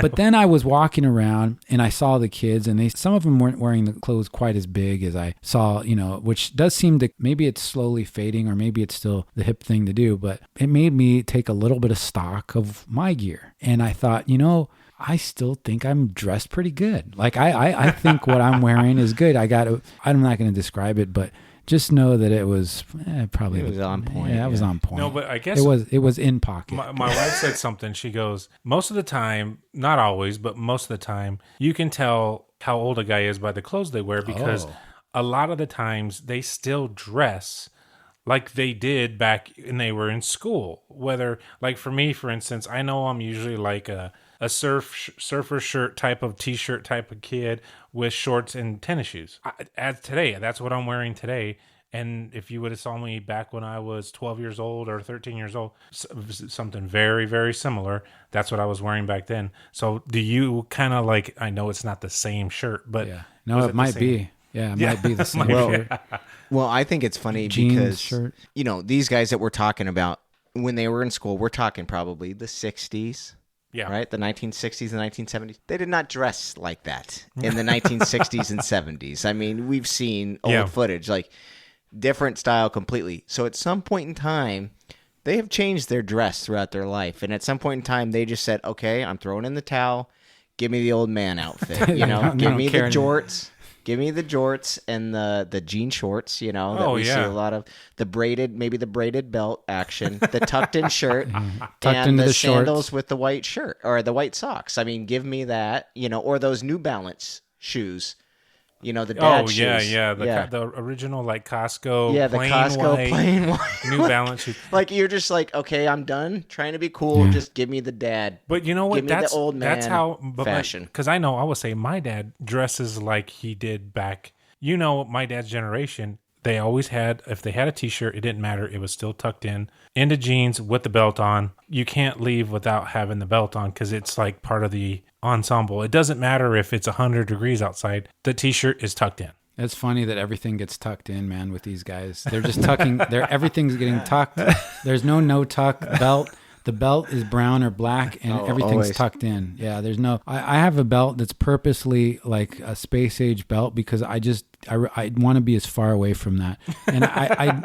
Speaker 1: but then I was walking around and I saw the kids and some of them weren't wearing the clothes quite as big as I saw, which does seem to, maybe it's slowly fading or maybe it's still the hip thing to do, but it made me take a little bit of stock of my gear. And I thought, I still think I'm dressed pretty good. Like I think what I'm wearing is good. I'm not going to describe it, but just know that it was probably.
Speaker 2: It was on point.
Speaker 1: Yeah, it was on point.
Speaker 3: No, but I guess
Speaker 1: it was in pocket.
Speaker 3: My wife said something. She goes, most of the time, not always, but most of the time, you can tell how old a guy is by the clothes they wear because a lot of the times they still dress like they did back when they were in school. Whether, like for me, for instance, I know I'm usually like a surfer shirt type of t-shirt type of kid with shorts and tennis shoes. As today, that's what I'm wearing today. And if you would have saw me back when I was 12 years old or 13 years old, something very, very similar, that's what I was wearing back then. So do you kind of like, I know it's not the same shirt, but
Speaker 1: yeah. No, it might be. Yeah, it might be the same shirt.
Speaker 2: Well, I think it's funny because, these guys that we're talking about, when they were in school, we're talking probably the 60s.
Speaker 3: Yeah.
Speaker 2: Right? The 1960s and 1970s. They did not dress like that in the 1960s and 70s. I mean, we've seen old footage, like different style completely. So at some point in time, they have changed their dress throughout their life. And at some point in time, they just said, okay, I'm throwing in the towel. Give me the old man outfit. Give me the jorts. Give me the jorts and the jean shorts, that we see a lot of. The braided belt action, the tucked in shirt, and the sandals shorts with the white shirt or the white socks. I mean, give me that, or those New Balance shoes. The dad shoes.
Speaker 3: The original like Costco.
Speaker 2: Yeah, the Costco plain white
Speaker 3: New Balance shoes.
Speaker 2: Like you're just like, okay, I'm done trying to be cool. Yeah. Just give me the dad.
Speaker 3: But you know what?
Speaker 2: Give me the old man.
Speaker 3: That's how
Speaker 2: fashion.
Speaker 3: Because I know I would say my dad dresses like he did back. My dad's generation. They always had, if they had a t-shirt, it didn't matter. It was still tucked into jeans with the belt on. You can't leave without having the belt on because it's like part of the ensemble. It doesn't matter if it's 100 degrees outside. The t-shirt is tucked in.
Speaker 1: It's funny that everything gets tucked in, man, with these guys. They're just tucking. Everything's getting tucked. There's no tuck belt. The belt is brown or black, and everything's
Speaker 2: always
Speaker 1: tucked in. Yeah, there's no. I have a belt that's purposely like a space age belt because I want to be as far away from that. And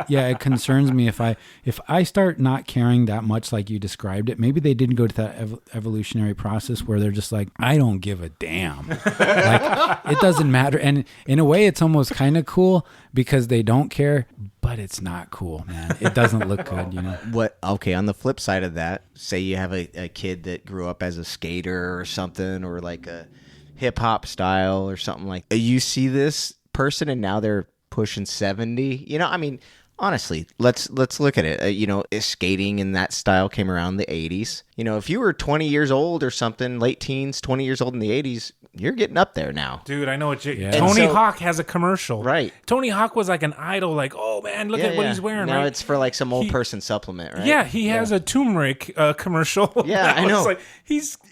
Speaker 1: it concerns me if I start not caring that much like you described it. Maybe they didn't go to that evolutionary process where they're just like, I don't give a damn. Like it doesn't matter. And in a way, it's almost kind of cool because they don't care. But it's not cool, man. It doesn't look good, you know.
Speaker 2: What? Okay, on the flip side of that, say you have a kid that grew up as a skater or something, or like a hip hop style or something like that. You see this person and now they're pushing 70. You know, I mean, honestly, let's look at it. You know, skating in that style came around in the 80s. You know, if you were 20 years old or something, late teens, 20 years old in the 80s, you're getting up there now.
Speaker 3: Dude, I know what Tony Hawk has a commercial.
Speaker 2: Right.
Speaker 3: Tony Hawk was like an idol, like, oh man, look at what he's wearing.
Speaker 2: Now it's for like some old person supplement, right?
Speaker 3: Yeah, he has a turmeric commercial.
Speaker 2: Yeah, I know.
Speaker 3: It's like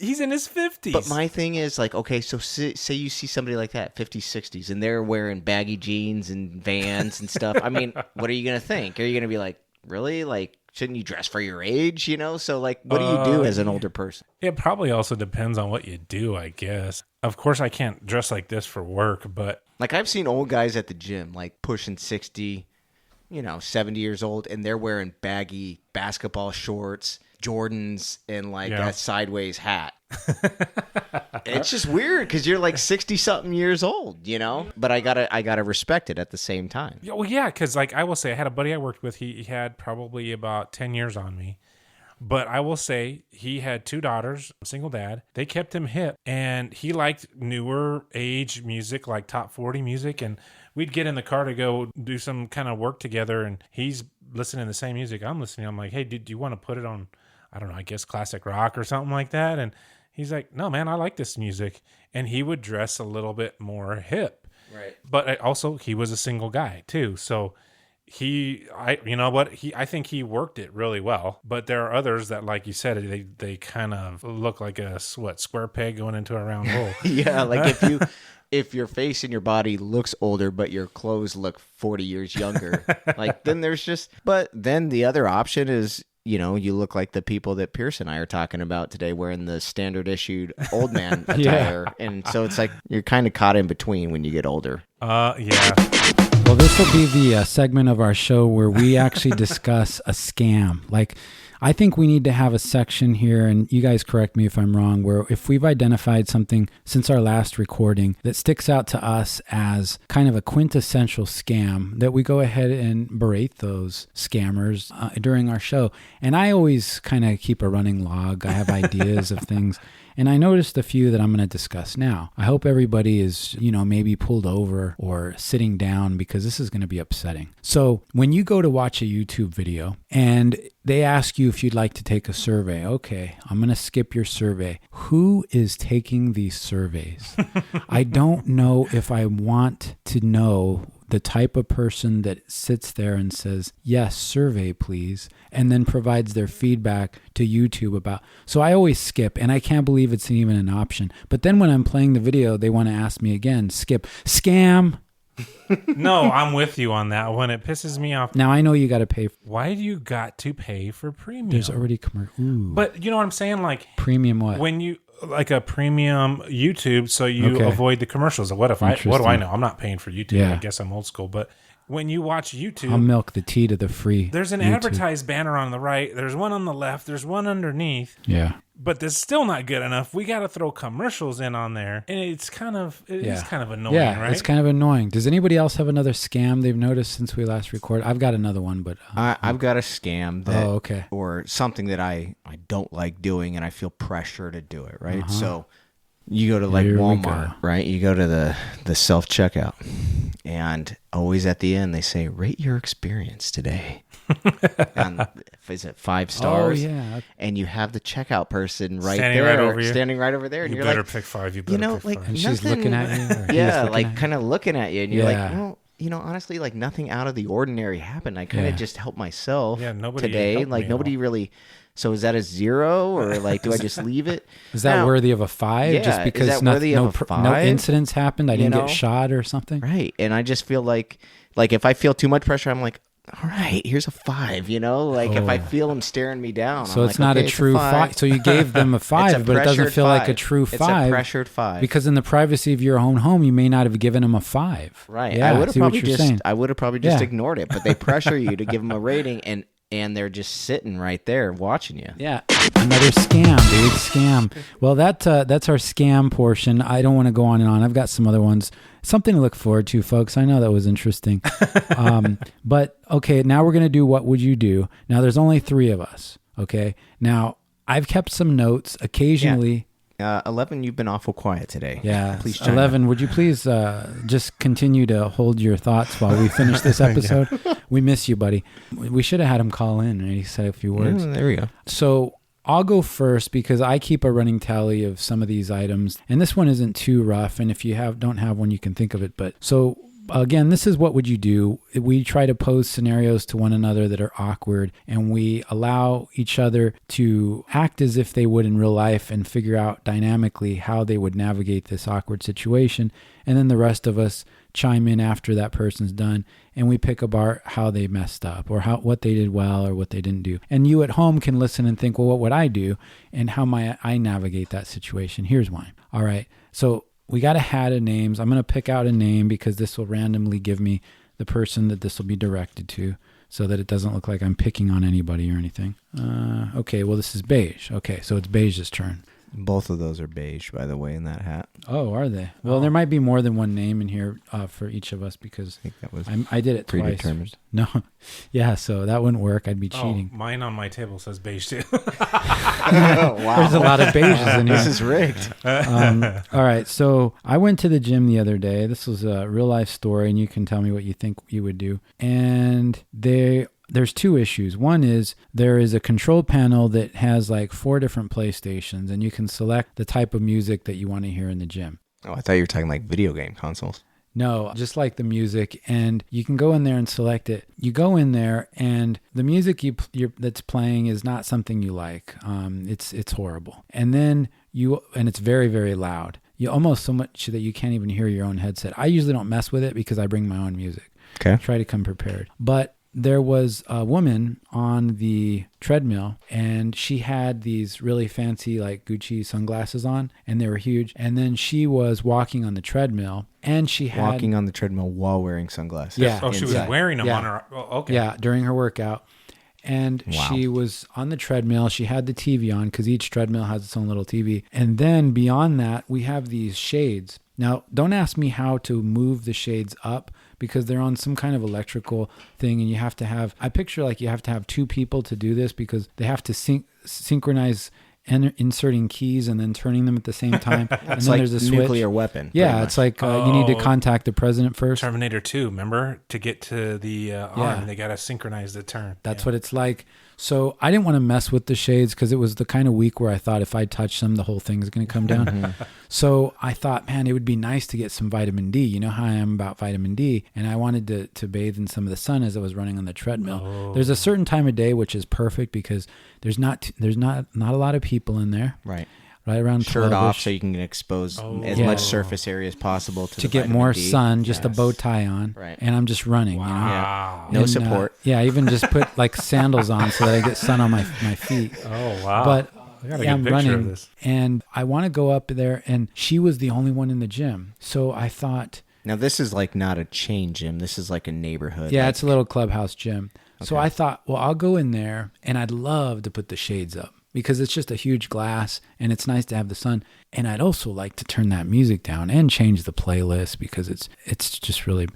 Speaker 3: he's in his 50s.
Speaker 2: But my thing is like, okay, so say you see somebody like that, 50s, 60s, and they're wearing baggy jeans and Vans and stuff. I mean, what are you going to think? Are you going to be like, really? Like, shouldn't you dress for your age, you know? So, like, what do you do as an older person?
Speaker 3: It probably also depends on what you do, I guess. Of course, I can't dress like this for work, but...
Speaker 2: Like, I've seen old guys at the gym, like, pushing 60, 70 years old, and they're wearing baggy basketball shorts, Jordans, and, like, a sideways hat. It's just weird because you're like 60-something years old, you know? But I gotta respect it at the same time.
Speaker 3: Yeah, well, yeah, because like I will say, I had a buddy I worked with. He had probably about 10 years on me. But I will say he had 2 daughters, single dad. They kept him hip, and he liked newer age music, like top 40 music. And we'd get in the car to go do some kind of work together, and he's listening to the same music I'm listening. I'm like, hey, do you want to put it on, I don't know, I guess classic rock or something like that? And he's like, no, man, I like this music. And he would dress a little bit more hip.
Speaker 2: Right.
Speaker 3: But also, he was a single guy, too. So I think he worked it really well. But there are others that, like you said, they kind of look like a square peg going into a round hole.
Speaker 2: Yeah, like if your face and your body looks older, but your clothes look 40 years younger, like then but then the other option is, you look like the people that Pierce and I are talking about today, wearing the standard issued old man attire. And so it's like you're kind of caught in between when you get older.
Speaker 3: Yeah.
Speaker 1: Well, this will be the segment of our show where we actually discuss a scam. Like, I think we need to have a section here, and you guys correct me if I'm wrong, where if we've identified something since our last recording that sticks out to us as kind of a quintessential scam, that we go ahead and berate those scammers during our show. And I always kind of keep a running log. I have ideas of things. And I noticed a few that I'm going to discuss now. I hope everybody is, maybe pulled over or sitting down because this is going to be upsetting. So when you go to watch a YouTube video and they ask you if you'd like to take a survey, okay, I'm going to skip your survey. Who is taking these surveys? I don't know if I want to know the type of person that sits there and says, yes, survey, please, and then provides their feedback to YouTube about. So I always skip, and I can't believe it's even an option. But then when I'm playing the video, they want to ask me again, skip, scam.
Speaker 3: No, I'm with you on that one. It pisses me off.
Speaker 1: Now I know you got to pay.
Speaker 3: Why do you got to pay for premium?
Speaker 1: There's already commercial.
Speaker 3: But you know what I'm saying? Like
Speaker 1: premium what?
Speaker 3: When you like a premium YouTube, so you avoid the commercials. What do I know? I'm not paying for YouTube.
Speaker 1: Yeah.
Speaker 3: I guess I'm old school, but when you watch YouTube,
Speaker 1: I'll milk the tea to the free.
Speaker 3: There's an
Speaker 1: YouTube.
Speaker 3: advertised banner on the right. There's one on the left. There's one underneath.
Speaker 1: Yeah.
Speaker 3: But that's still not good enough. We got to throw commercials in on there, and it's kind of annoying, right?
Speaker 1: It's kind of annoying. Does anybody else have another scam they've noticed since we last recorded? I've got another one, but
Speaker 2: I've got a scam that,
Speaker 1: okay,
Speaker 2: or something that I don't like doing, and I feel pressure to do it. Right, so you go to like Walmart, right? You go to the self checkout, and always at the end they say, "Rate your experience today." And is it 5 stars?
Speaker 1: Oh, yeah.
Speaker 2: And you have the checkout person
Speaker 3: standing right
Speaker 2: over there, and
Speaker 3: you
Speaker 2: you're
Speaker 3: better
Speaker 2: like,
Speaker 3: pick 5. You better pick 5.
Speaker 1: And she's looking at you.
Speaker 2: Yeah, like kind of looking at you, and you're like, well, honestly, like nothing out of the ordinary happened. I kind of just helped myself
Speaker 3: nobody
Speaker 2: today.
Speaker 3: helped
Speaker 2: Like
Speaker 3: me
Speaker 2: nobody really. So is that a 0 or like do I just leave it?
Speaker 1: Is that
Speaker 2: Now,
Speaker 1: worthy of a 5?
Speaker 2: Yeah,
Speaker 1: Just
Speaker 2: is
Speaker 1: because
Speaker 2: that worthy of a 5?
Speaker 1: no incidents happened, I didn't
Speaker 2: You
Speaker 1: get
Speaker 2: know?
Speaker 1: shot or something.
Speaker 2: Right. And I just feel like if I feel too much pressure, I'm like, all right, here's a 5, Like if I feel them staring me down,
Speaker 1: So
Speaker 2: I'm
Speaker 1: it's
Speaker 2: like,
Speaker 1: not
Speaker 2: okay,
Speaker 1: a true 5. So you gave them a 5, but it doesn't feel like a true 5.
Speaker 2: It's a pressured 5.
Speaker 1: Because in the privacy of your own home, you may not have given them a 5.
Speaker 2: Right.
Speaker 1: Yeah,
Speaker 2: I would have probably just
Speaker 1: Yeah.
Speaker 2: ignored it, but they pressure you to give them a rating and they're just sitting right there watching you.
Speaker 1: Yeah. Another scam, dude. Scam. Well, that's our scam portion. I don't want to go on and on. I've got some other ones. Something to look forward to, folks. I know that was interesting. But, okay, now we're going to do What Would You Do? Now, there's only 3 of us, okay? Now, I've kept some notes occasionally.
Speaker 2: 11, you've been awful quiet today.
Speaker 1: Yeah.
Speaker 2: Please chime
Speaker 1: 11, would you please just continue to hold your thoughts while we finish this episode? We miss you, buddy. We should have had him call in, and he said a few words.
Speaker 2: There we go.
Speaker 1: So I'll go first because I keep a running tally of some of these items, and this one isn't too rough. And if you don't have one, you can think of it. But so again, this is What Would You Do? We try to pose scenarios to one another that are awkward, and we allow each other to act as if they would in real life and figure out dynamically how they would navigate this awkward situation. And then the rest of us chime in after that person's done, and we pick apart how they messed up or what they did well or what they didn't do. And you at home can listen and think, well, what would I do and how might I navigate that situation? Here's mine. All right. So we got a hat of names. I'm going to pick out a name because this will randomly give me the person that this will be directed to so that it doesn't look like I'm picking on anybody or anything. Okay, well, this is beige. Okay, so it's beige's turn.
Speaker 2: Both of those are beige, by the way, in that hat.
Speaker 1: Oh, are they? Well, there might be more than one name in here for each of us because
Speaker 2: I think that was
Speaker 1: I did it
Speaker 2: predetermined.
Speaker 1: twice. No, yeah, so that wouldn't work. I'd be cheating.
Speaker 3: Oh, mine on my table says beige too.
Speaker 2: Wow.
Speaker 1: There's a lot of beiges in here.
Speaker 2: This is rigged.
Speaker 1: All right, so I went to the gym the other day. This was a real life story, and you can tell me what you think you would do. And there's 2 issues. One is there is a control panel that has like 4 different PlayStations, and you can select the type of music that you want to hear in the gym.
Speaker 2: Oh, I thought you were talking like video game consoles.
Speaker 1: No, just like the music, and you can go in there and select it. You go in there, and the music that's playing is not something you like. It's horrible, and then it's very, very loud. You almost so much that you can't even hear your own headset. I usually don't mess with it because I bring my own music.
Speaker 2: Okay.
Speaker 1: Try to come prepared, but there was a woman on the treadmill, and she had these really fancy like Gucci sunglasses on, and they were huge. And then she was walking on the treadmill, and she had
Speaker 2: Walking on the treadmill while wearing sunglasses.
Speaker 1: Yeah.
Speaker 3: Oh, she was
Speaker 1: Inside.
Speaker 3: wearing them
Speaker 1: Yeah.
Speaker 3: on her. Oh, okay.
Speaker 1: Yeah, during her workout. And
Speaker 2: Wow.
Speaker 1: she was on the treadmill. She had the TV on because each treadmill has its own little TV. And then beyond that, we have these shades. Now, don't ask me how to move the shades up because they're on some kind of electrical thing, and you have to have, I picture like you have to have 2 people to do this because they have to synchronize inserting keys and then turning them at the same time. And
Speaker 2: It's
Speaker 1: then
Speaker 2: like
Speaker 1: there's a switch.
Speaker 2: nuclear weapon.
Speaker 1: Yeah, it's like you need to contact the president first.
Speaker 3: Terminator 2, remember? To get to the arm, they got to synchronize the turn.
Speaker 1: That's what it's like. So I didn't want to mess with the shades because it was the kind of week where I thought if I touch them, the whole thing is going to come down. So I thought, man, it would be nice to get some vitamin D. You know how I am about vitamin D. And I wanted to bathe in some of the sun as I was running on the treadmill.
Speaker 3: Oh.
Speaker 1: There's a certain time of day which is perfect because there's not a lot of people in there.
Speaker 2: Right.
Speaker 1: Right around
Speaker 2: Shirt off
Speaker 1: 12-ish.
Speaker 2: so you can expose as
Speaker 1: Yeah.
Speaker 2: much surface area as possible to
Speaker 1: to
Speaker 2: the
Speaker 1: get
Speaker 2: vitamin
Speaker 1: more
Speaker 2: D.
Speaker 1: sun, just a
Speaker 2: Yes.
Speaker 1: bow tie on,
Speaker 2: Right.
Speaker 1: and I'm just running. You know?
Speaker 3: Wow.
Speaker 2: No
Speaker 1: And,
Speaker 2: support.
Speaker 1: Yeah, I even just put like sandals on so that I get sun on my feet.
Speaker 3: Oh, wow.
Speaker 1: But
Speaker 3: I got a
Speaker 1: yeah,
Speaker 3: good
Speaker 1: I'm
Speaker 3: picture
Speaker 1: running,
Speaker 3: of this.
Speaker 1: and I want to go up there, and she was the only one in the gym. So I thought,
Speaker 2: Now, this is like not a chain gym. This is like a neighborhood.
Speaker 1: yeah,
Speaker 2: like,
Speaker 1: it's a little clubhouse gym. So I thought, well, I'll go in there, and I'd love to put the shades up because it's just a huge glass, and it's nice to have the sun. And I'd also like to turn that music down and change the playlist because it's just really.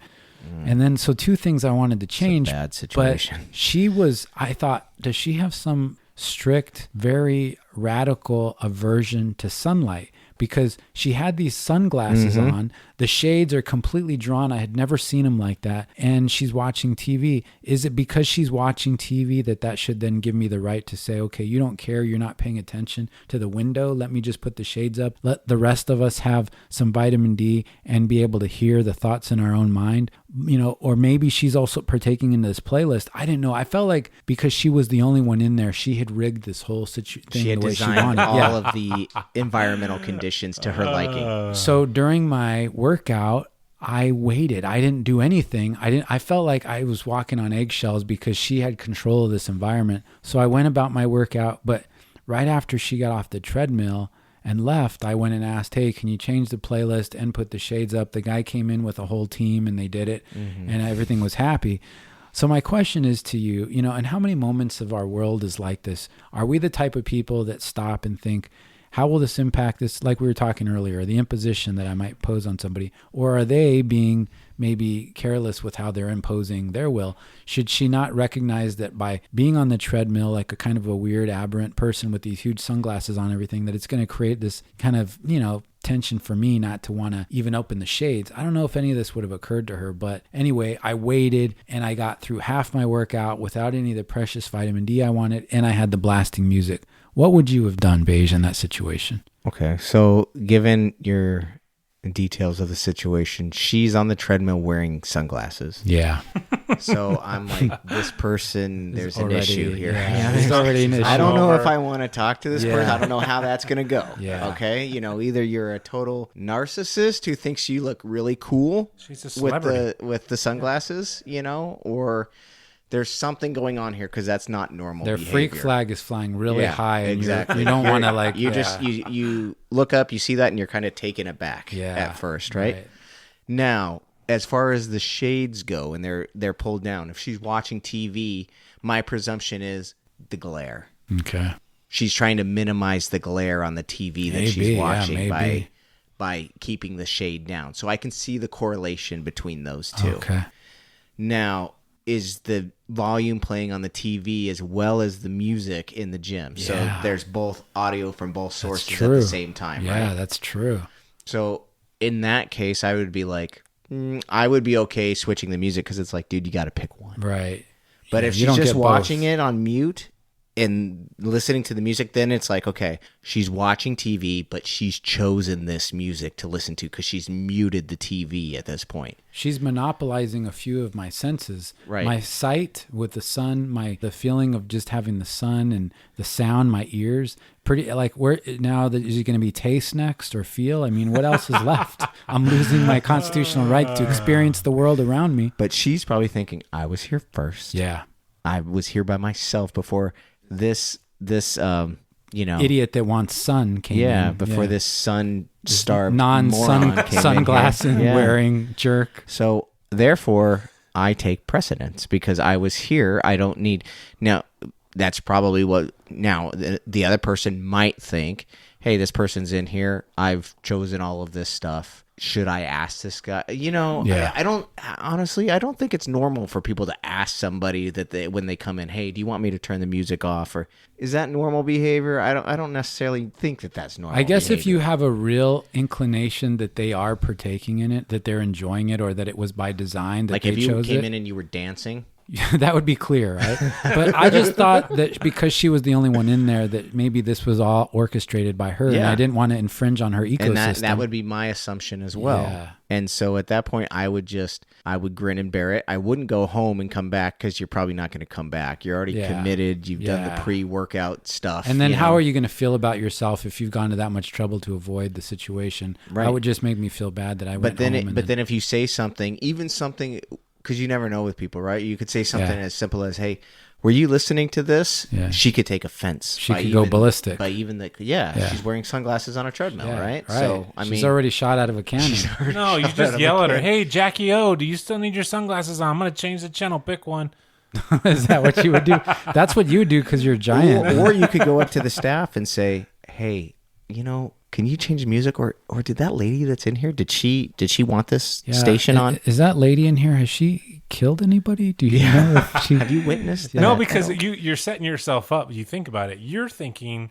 Speaker 1: And then so 2 things I wanted to change.
Speaker 2: bad situation.
Speaker 1: But she was. I thought, does she have some strict, very radical aversion to sunlight? Because she had these sunglasses on. The shades are completely drawn. I had never seen them like that. And she's watching TV. Is it because she's watching TV that should then give me the right to say, okay, you don't care. You're not paying attention to the window. Let me just put the shades up. Let the rest of us have some vitamin D and be able to hear the thoughts in our own mind or maybe she's also partaking in this playlist. I didn't know. I felt like because she was the only one in there, she had rigged this whole thing
Speaker 2: she had
Speaker 1: the way she
Speaker 2: designed
Speaker 1: wanted.
Speaker 2: all of the environmental conditions to her liking.
Speaker 1: So during my workout, I waited. I didn't do anything. I felt like I was walking on eggshells because she had control of this environment. So I went about my workout, but right after she got off the treadmill and left, I went and asked, hey, can you change the playlist and put the shades up? The guy came in with a whole team and they did it, and everything was happy. So my question is to you, and how many moments of our world is like this? Are we the type of people that stop and think, how will this impact this, like we were talking earlier, the imposition that I might pose on somebody? Or are they being maybe careless with how they're imposing their will? Should she not recognize that by being on the treadmill like a kind of a weird aberrant person with these huge sunglasses on everything, that it's going to create this kind of, tension for me not to want to even open the shades? I don't know if any of this would have occurred to her, but anyway, I waited and I got through half my workout without any of the precious vitamin D I wanted, and I had the blasting music. What would you have done, Beige, in that situation?
Speaker 2: Okay, so given your details of the situation, she's on the treadmill wearing sunglasses.
Speaker 1: Yeah.
Speaker 2: So I'm like, this person, there's an issue here.
Speaker 1: Yeah, there's already an issue.
Speaker 2: I don't know if I want to talk to this
Speaker 1: Yeah.
Speaker 2: person. I don't know how that's going to go.
Speaker 1: Yeah.
Speaker 2: Okay. Either you're a total narcissist who thinks you look really cool
Speaker 3: She's a celebrity.
Speaker 2: with the sunglasses, or there's something going on here because that's not normal.
Speaker 1: Their
Speaker 2: behavior.
Speaker 1: freak flag is flying really high, and
Speaker 2: exactly.
Speaker 1: you don't want to like.
Speaker 2: You just you look up, you see that, and you're kind of taken aback at first, right? Now, as far as the shades go, and they're pulled down. If she's watching TV, my presumption is the glare.
Speaker 1: Okay.
Speaker 2: She's trying to minimize the glare on the TV that she's watching by keeping the shade down. So I can see the correlation between those two.
Speaker 1: Okay.
Speaker 2: Now, is the volume playing on the TV as well as the music in the gym?
Speaker 1: Yeah.
Speaker 2: So there's both audio from both sources at
Speaker 1: true.
Speaker 2: the same time, right?
Speaker 1: Yeah, that's true.
Speaker 2: So in that case, I would be like, I would be okay switching the music because it's like, dude, you got to pick one.
Speaker 1: Right.
Speaker 2: But
Speaker 1: Yeah,
Speaker 2: if
Speaker 1: you
Speaker 2: she's
Speaker 1: don't
Speaker 2: just
Speaker 1: get
Speaker 2: watching
Speaker 1: both.
Speaker 2: it on mute and listening to the music, then it's like, okay, she's watching TV, but she's chosen this music to listen to because she's muted the TV at this point.
Speaker 1: She's monopolizing a few of my senses.
Speaker 2: Right.
Speaker 1: My sight with the sun, the feeling of just having the sun and the sound, my ears. Pretty like where now that is it going to be taste next or feel? I mean, what else is left? I'm losing my constitutional right to experience the world around me.
Speaker 2: But she's probably thinking, I was here first.
Speaker 1: Yeah.
Speaker 2: I was here by myself before this
Speaker 1: Idiot that wants sun came in.
Speaker 2: Before this sun-starved
Speaker 1: non-sun
Speaker 2: moron came
Speaker 1: sunglass
Speaker 2: in here.
Speaker 1: wearing jerk.
Speaker 2: So therefore, I take precedence because I was here. I don't need now. That's probably what now the other person might think. Hey, this person's in here. I've chosen all of this stuff. Should I ask this guy?
Speaker 1: Yeah.
Speaker 2: I don't honestly. I don't think it's normal for people to ask somebody that when they come in, hey, do you want me to turn the music off? Or is that normal behavior? I don't necessarily think that that's normal.
Speaker 1: I guess
Speaker 2: behavior.
Speaker 1: if you have a real inclination that they are partaking in it, that they're enjoying it, or that it was by design that
Speaker 2: like
Speaker 1: they
Speaker 2: if you
Speaker 1: chose
Speaker 2: came
Speaker 1: it,
Speaker 2: in and you were dancing.
Speaker 1: that would be clear, right? But I just thought that because she was the only one in there, that maybe this was all orchestrated by her, and
Speaker 2: Yeah.
Speaker 1: I didn't want to infringe on her ecosystem.
Speaker 2: And that would be my assumption as well.
Speaker 1: Yeah.
Speaker 2: And so at that point, I would grin and bear it. I wouldn't go home and come back because you're probably not going to come back. You're already committed. You've done the pre-workout stuff.
Speaker 1: And then how are you going to feel about yourself if you've gone to that much trouble to avoid the situation?
Speaker 2: Right.
Speaker 1: That would just make me feel bad that I went home.
Speaker 2: But then if you say something, even something, because you never know with people, right? You could say something as simple as, hey, were you listening to this?
Speaker 1: Yeah.
Speaker 2: She could take offense.
Speaker 1: She could go ballistic.
Speaker 2: By even she's wearing sunglasses on a treadmill, right? So,
Speaker 1: she's already shot out of a cannon.
Speaker 3: No, you just yell at her, hey, Jackie O, do you still need your sunglasses on? I'm going to change the channel. Pick one.
Speaker 1: Is that what you would do? That's what you would do because you're giant.
Speaker 2: Or you could go up to the staff and say, hey, can you change the music? Or did that lady that's in here, did she want this station on?
Speaker 1: Is that lady in here, has she killed anybody? Do you know if she...
Speaker 2: Have you witnessed that?
Speaker 3: No, because you're setting yourself up. You think about it. You're thinking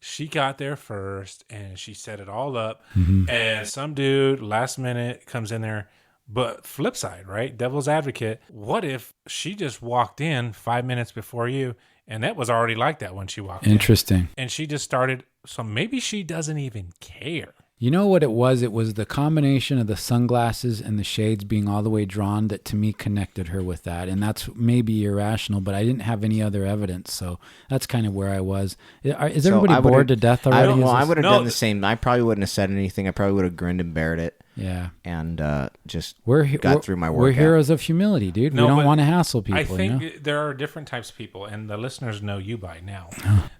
Speaker 3: she got there first and she set it all up. Mm-hmm. And some dude last minute comes in there. But flip side, right? Devil's advocate. What if she just walked in 5 minutes before you and that was already like that when she walked in?
Speaker 1: Interesting.
Speaker 3: And she just started... So maybe she doesn't even care.
Speaker 1: You know what it was? It was the combination of the sunglasses and the shades being all the way drawn that to me connected her with that. And that's maybe irrational, but I didn't have any other evidence. So that's kind of where I was. Is everybody bored to death already?
Speaker 2: I would have done the same. I probably wouldn't have said anything. I probably would have grinned and bared it.
Speaker 1: Yeah.
Speaker 2: And just got through my workout.
Speaker 1: We're heroes of humility, dude. We don't want to hassle people.
Speaker 3: I think there are different types of people, and the listeners know you by now,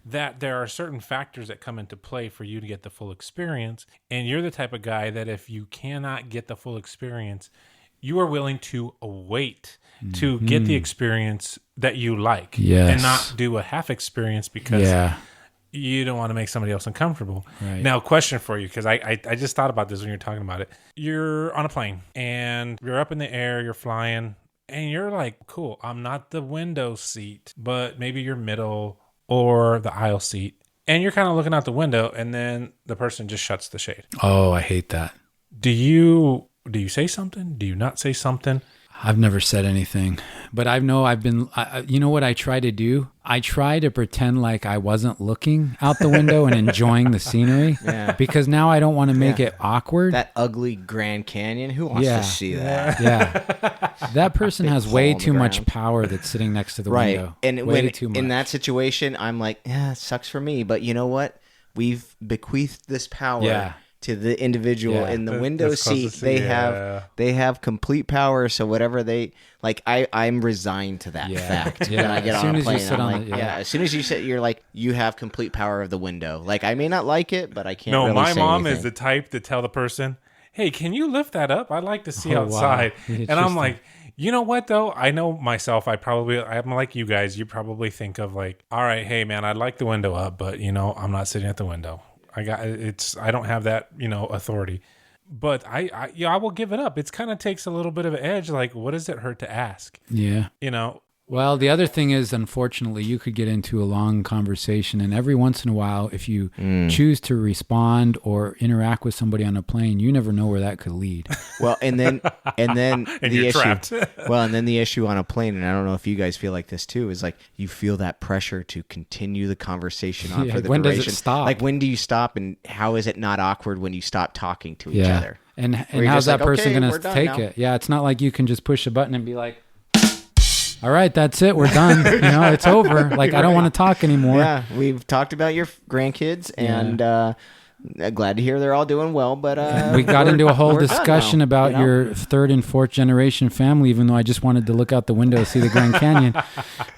Speaker 3: that there are certain factors that come into play for you to get the full experience. And you're the type of guy that if you cannot get the full experience, you are willing to wait to get the experience that you like.
Speaker 1: Yes.
Speaker 3: And not do a half experience because you don't want to make somebody else uncomfortable.
Speaker 1: Right.
Speaker 3: Now, question for you, because I just thought about this when you're talking about it. You're on a plane and you're up in the air, you're flying, and you're like, cool, I'm not the window seat, but maybe you're middle or the aisle seat. And you're kind of looking out the window, and then the person just shuts the shade.
Speaker 1: Oh, I hate that.
Speaker 3: Do you say something? Do you not say something?
Speaker 1: I've never said anything, but I've been, you know what I try to do? I try to pretend like I wasn't looking out the window and enjoying the scenery because now I don't want to make it awkward.
Speaker 2: That ugly Grand Canyon, who wants to see that?
Speaker 1: Yeah. That person has way too much power that's sitting next to the window.
Speaker 2: And
Speaker 1: way too much.
Speaker 2: In that situation, I'm like, it sucks for me, but you know what? We've bequeathed this power to the individual in the window seat. They have complete power. So whatever they like, I'm resigned to that fact. When I get on a plane, as soon as you sit, you're like, you have complete power of the window. Like, I may not like it, but I can't. No, really
Speaker 3: my
Speaker 2: say
Speaker 3: mom
Speaker 2: anything.
Speaker 3: is the type to tell the person, "Hey, can you lift that up? I'd like to see outside."
Speaker 1: Wow.
Speaker 3: And I'm like, you know what though? I know myself. I'm like you guys. You probably think of like, all right, hey man, I'd like the window up, but I'm not sitting at the window. I don't have that, authority, but I will give it up. It's kind of takes a little bit of an edge. Like, what does it hurt to ask?
Speaker 1: Yeah. Well, the other thing is, unfortunately, you could get into a long conversation, and every once in a while, if you choose to respond or interact with somebody on a plane, you never know where that could lead.
Speaker 2: Well, and then
Speaker 3: And
Speaker 2: the
Speaker 3: you're
Speaker 2: issue.
Speaker 3: trapped.
Speaker 2: Well, and then the issue on a plane, and I don't know if you guys feel like this too, is like you feel that pressure to continue the conversation on for the
Speaker 1: when
Speaker 2: duration.
Speaker 1: does it stop?
Speaker 2: Like, when do you stop, and how is it not awkward when you stop talking to each other?
Speaker 1: And
Speaker 2: you're
Speaker 1: how's
Speaker 2: just
Speaker 1: that
Speaker 2: like,
Speaker 1: person
Speaker 2: okay,
Speaker 1: going
Speaker 2: we're
Speaker 1: to
Speaker 2: done
Speaker 1: take
Speaker 2: now.
Speaker 1: it? Yeah, it's not like you can just push a button and be like, all right, that's it. We're done. It's over. Like, I don't want to talk anymore.
Speaker 2: Yeah, we've talked about your grandkids, and glad to hear they're all doing well. But
Speaker 1: we got into a whole
Speaker 2: we're done
Speaker 1: discussion
Speaker 2: now,
Speaker 1: about your third and fourth generation family, even though I just wanted to look out the window to see the Grand Canyon.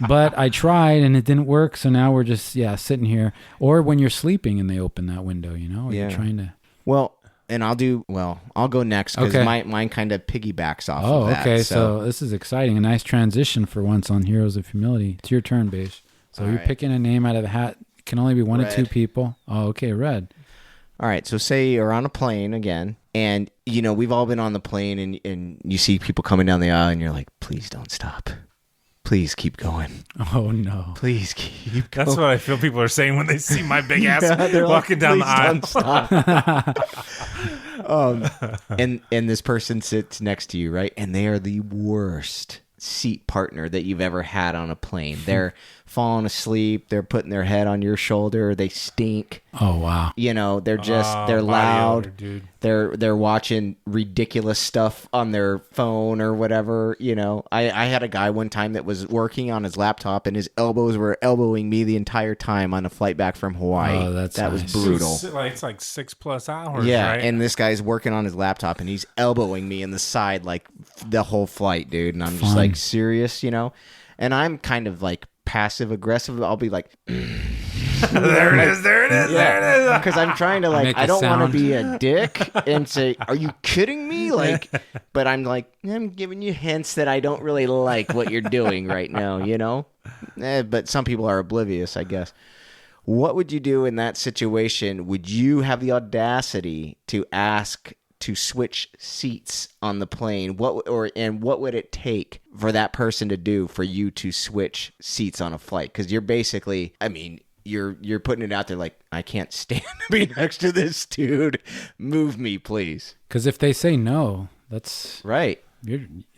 Speaker 1: But I tried, and it didn't work. So now we're just sitting here. Or when you're sleeping and they open that window, or you're trying to.
Speaker 2: Well. And I'll go next because mine kind of piggybacks off of that.
Speaker 1: Okay. So this is exciting. A nice transition for once on Heroes of Humility. It's your turn, Beige. So you're picking a name out of the hat. It can only be one of two people. Oh, okay. Red.
Speaker 2: All right. So say you're on a plane again, and, we've all been on the plane, and you see people coming down the aisle, and you're like, please don't stop. Please keep going.
Speaker 1: Oh, no.
Speaker 2: Please keep going.
Speaker 3: That's what I feel people are saying when they see my big ass walking down the aisle.
Speaker 2: Don't stop. And this person sits next to you, right? And they are the worst seat partner that you've ever had on a plane. They're falling asleep. They're putting their head on your shoulder. They stink.
Speaker 1: Oh, wow.
Speaker 2: They're just, they're loud.
Speaker 3: Odor, dude.
Speaker 2: They're watching ridiculous stuff on their phone or whatever. I had a guy one time that was working on his laptop, and his elbows were elbowing me the entire time on a flight back from Hawaii.
Speaker 1: Oh, that
Speaker 2: was
Speaker 1: nice.
Speaker 2: brutal.
Speaker 3: It's like 6+ hours.
Speaker 2: Yeah,
Speaker 3: right?
Speaker 2: and this guy's working on his laptop, and he's elbowing me in the side like the whole flight, dude. And I'm just like, serious, And I'm kind of like passive aggressive. I'll be like,
Speaker 3: there it is.
Speaker 2: yeah, because I'm trying to
Speaker 1: Make
Speaker 2: I
Speaker 1: a
Speaker 2: don't want
Speaker 1: sound.
Speaker 2: to be a dick and say, are you kidding me? But I'm like, I'm giving you hints that I don't really like what you're doing right now, but some people are oblivious, I guess. What would you do in that situation? Would you have the audacity to ask to switch seats on the plane? What would it take for that person to do for you to switch seats on a flight? Because you're basically, you're putting it out there like, I can't stand to be next to this dude. Move me, please.
Speaker 1: Because if they say no, that's
Speaker 2: right.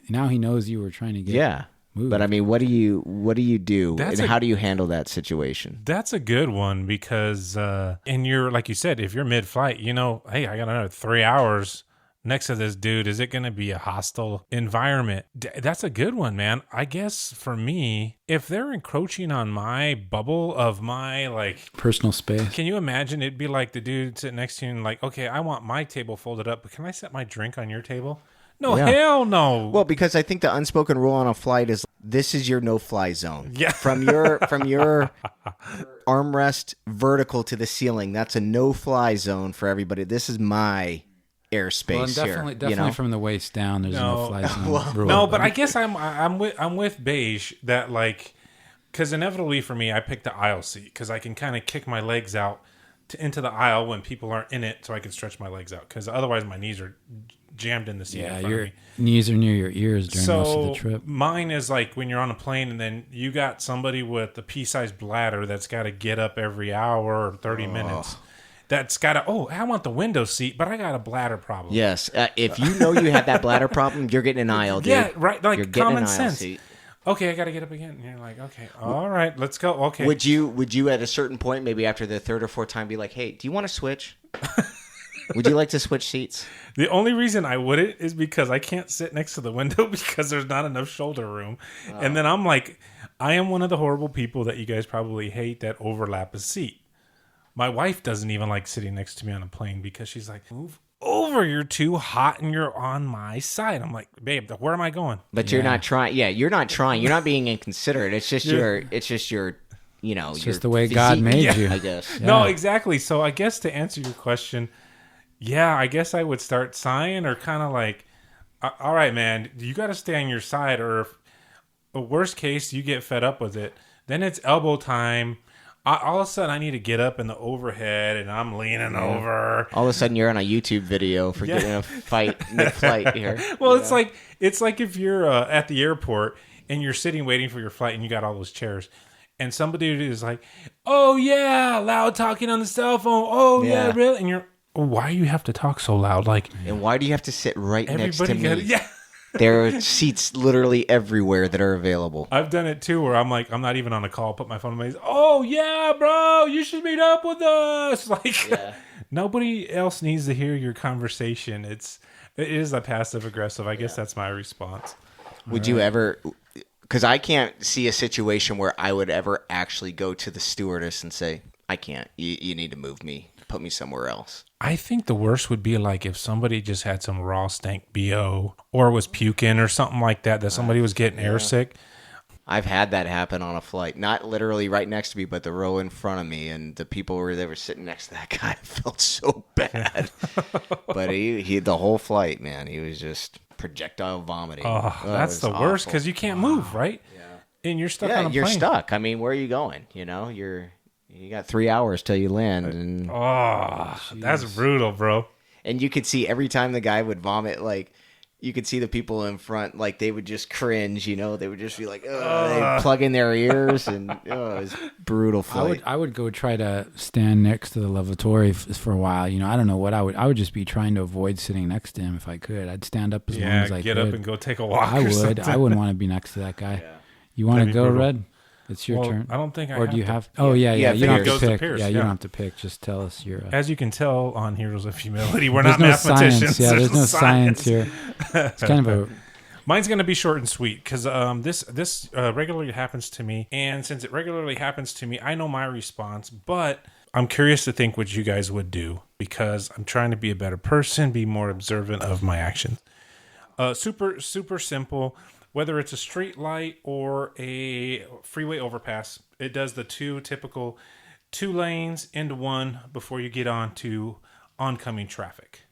Speaker 1: now he knows you were trying to get.
Speaker 2: Yeah.
Speaker 1: move.
Speaker 2: But I mean, what do you do,
Speaker 3: That's
Speaker 2: and how do you handle that situation?
Speaker 3: That's a good one because, and you're like you said, if you're mid-flight, hey, I got another 3 hours next to this dude. Is it going to be a hostile environment? That's a good one, man. I guess for me, if they're encroaching on my bubble of my
Speaker 1: personal space,
Speaker 3: can you imagine? It'd be like the dude sitting next to you and like, okay, I want my table folded up, but can I set my drink on your table? No, hell no.
Speaker 2: Well, because I think the unspoken rule on a flight is this is your no-fly zone.
Speaker 3: Yeah.
Speaker 2: From your armrest vertical to the ceiling, that's a no-fly zone for everybody. This is my airspace
Speaker 1: definitely from the waist down. There's no fly zone rule.
Speaker 3: No, but I guess I'm with Beige that because inevitably for me, I picked the aisle seat because I can kind of kick my legs out into the aisle when people aren't in it, so I can stretch my legs out. Because otherwise, my knees are jammed in the seat.
Speaker 1: Yeah,
Speaker 3: in front
Speaker 1: your
Speaker 3: of me.
Speaker 1: knees are near your ears during most of the trip.
Speaker 3: Mine is like when you're on a plane and then you got somebody with a pea-sized bladder that's got to get up every hour or 30 minutes. That's got to, I want the window seat, but I got a bladder problem.
Speaker 2: Yes. If you know you have that bladder problem, you're getting an aisle, dude.
Speaker 3: Yeah, right. Like
Speaker 2: you're getting
Speaker 3: common
Speaker 2: an aisle
Speaker 3: sense.
Speaker 2: seat.
Speaker 3: Okay, I got to get up again. And you're like, okay, all right, let's go. Okay.
Speaker 2: Would you at a certain point, maybe after the third or fourth time, be like, hey, do you want to switch? Would you like to switch seats?
Speaker 3: The only reason I wouldn't is because I can't sit next to the window because there's not enough shoulder room. And then I'm like, I am one of the horrible people that you guys probably hate that overlap a seat. My wife doesn't even like sitting next to me on a plane because she's like, move over, you're too hot and you're on my side. I'm like, babe, where am I going?
Speaker 2: But you're not trying. Yeah, you're not trying. You're not being inconsiderate. It's just your
Speaker 1: it's
Speaker 2: your
Speaker 1: just the way God made you,
Speaker 2: I guess.
Speaker 1: Yeah.
Speaker 3: No, exactly. So I guess to answer your question, yeah, I guess I would start sighing or kind of like, all right, man, you got to stay on your side. Or if, worst case, you get fed up with it. Then it's elbow time. All of a sudden, I need to get up in the overhead, and I'm leaning over.
Speaker 2: All of a sudden, you're on a YouTube video for getting a fight mid-flight here.
Speaker 3: Well, it's like if you're at the airport and you're sitting waiting for your flight, and you got all those chairs, and somebody is like, "Oh yeah, loud talking on the cell phone. Oh yeah, really?" And you're, why do you have to talk so loud?
Speaker 2: And why do you have to sit right next to me?
Speaker 3: Yeah.
Speaker 2: There are seats literally everywhere that are available.
Speaker 3: I've done it too, where I'm like, I'm not even on a call. Put my phone in my face. Oh yeah, bro, you should meet up with us. Nobody else needs to hear your conversation. It is a passive aggressive. I guess that's my response.
Speaker 2: Would you ever? Because I can't see a situation where I would ever actually go to the stewardess and say, "I can't. You need to move me. Put me somewhere else."
Speaker 3: I think the worst would be like if somebody just had some raw stank BO or was puking or something like that somebody was getting airsick.
Speaker 2: I've had that happen on a flight. Not literally right next to me, but the row in front of me. And the people they were sitting next to that guy felt so bad. But he the whole flight, man, he was just projectile vomiting.
Speaker 3: Oh, that's the worst because you can't move, right? Yeah. And you're stuck on a plane.
Speaker 2: You're stuck. I mean, where are you going? You got 3 hours till you land. And
Speaker 3: that's brutal, bro.
Speaker 2: And you could see every time the guy would vomit, you could see the people in front, they would just cringe, they would just be like, they'd plug in their ears, and it was brutal flight.
Speaker 1: I would go try to stand next to the lavatory for a while. I don't know what I would just be trying to avoid sitting next to him if I could. I'd stand up as long as I could.
Speaker 3: Get up and go take a walk.
Speaker 1: I would.
Speaker 3: Something.
Speaker 1: I wouldn't want to be next to that guy. Yeah. You want to go,
Speaker 3: brutal.
Speaker 1: Red? It's your turn.
Speaker 3: I don't think I
Speaker 1: or
Speaker 3: have
Speaker 1: do you
Speaker 3: to.
Speaker 1: have? Oh yeah. You don't have to pick.
Speaker 3: Pierce,
Speaker 1: you don't have to pick. Just tell us your.
Speaker 3: As you can tell on Heroes of Humility, we're
Speaker 1: there's
Speaker 3: not
Speaker 1: no
Speaker 3: mathematicians.
Speaker 1: Science. Yeah, there's no science here. It's kind of a.
Speaker 3: Mine's going to be short and sweet because this regularly happens to me, and since it regularly happens to me, I know my response. But I'm curious to think what you guys would do because I'm trying to be a better person, be more observant of my actions. Super simple. Whether it's a street light or a freeway overpass, it does the typical 2 lanes into one before you get on to oncoming traffic.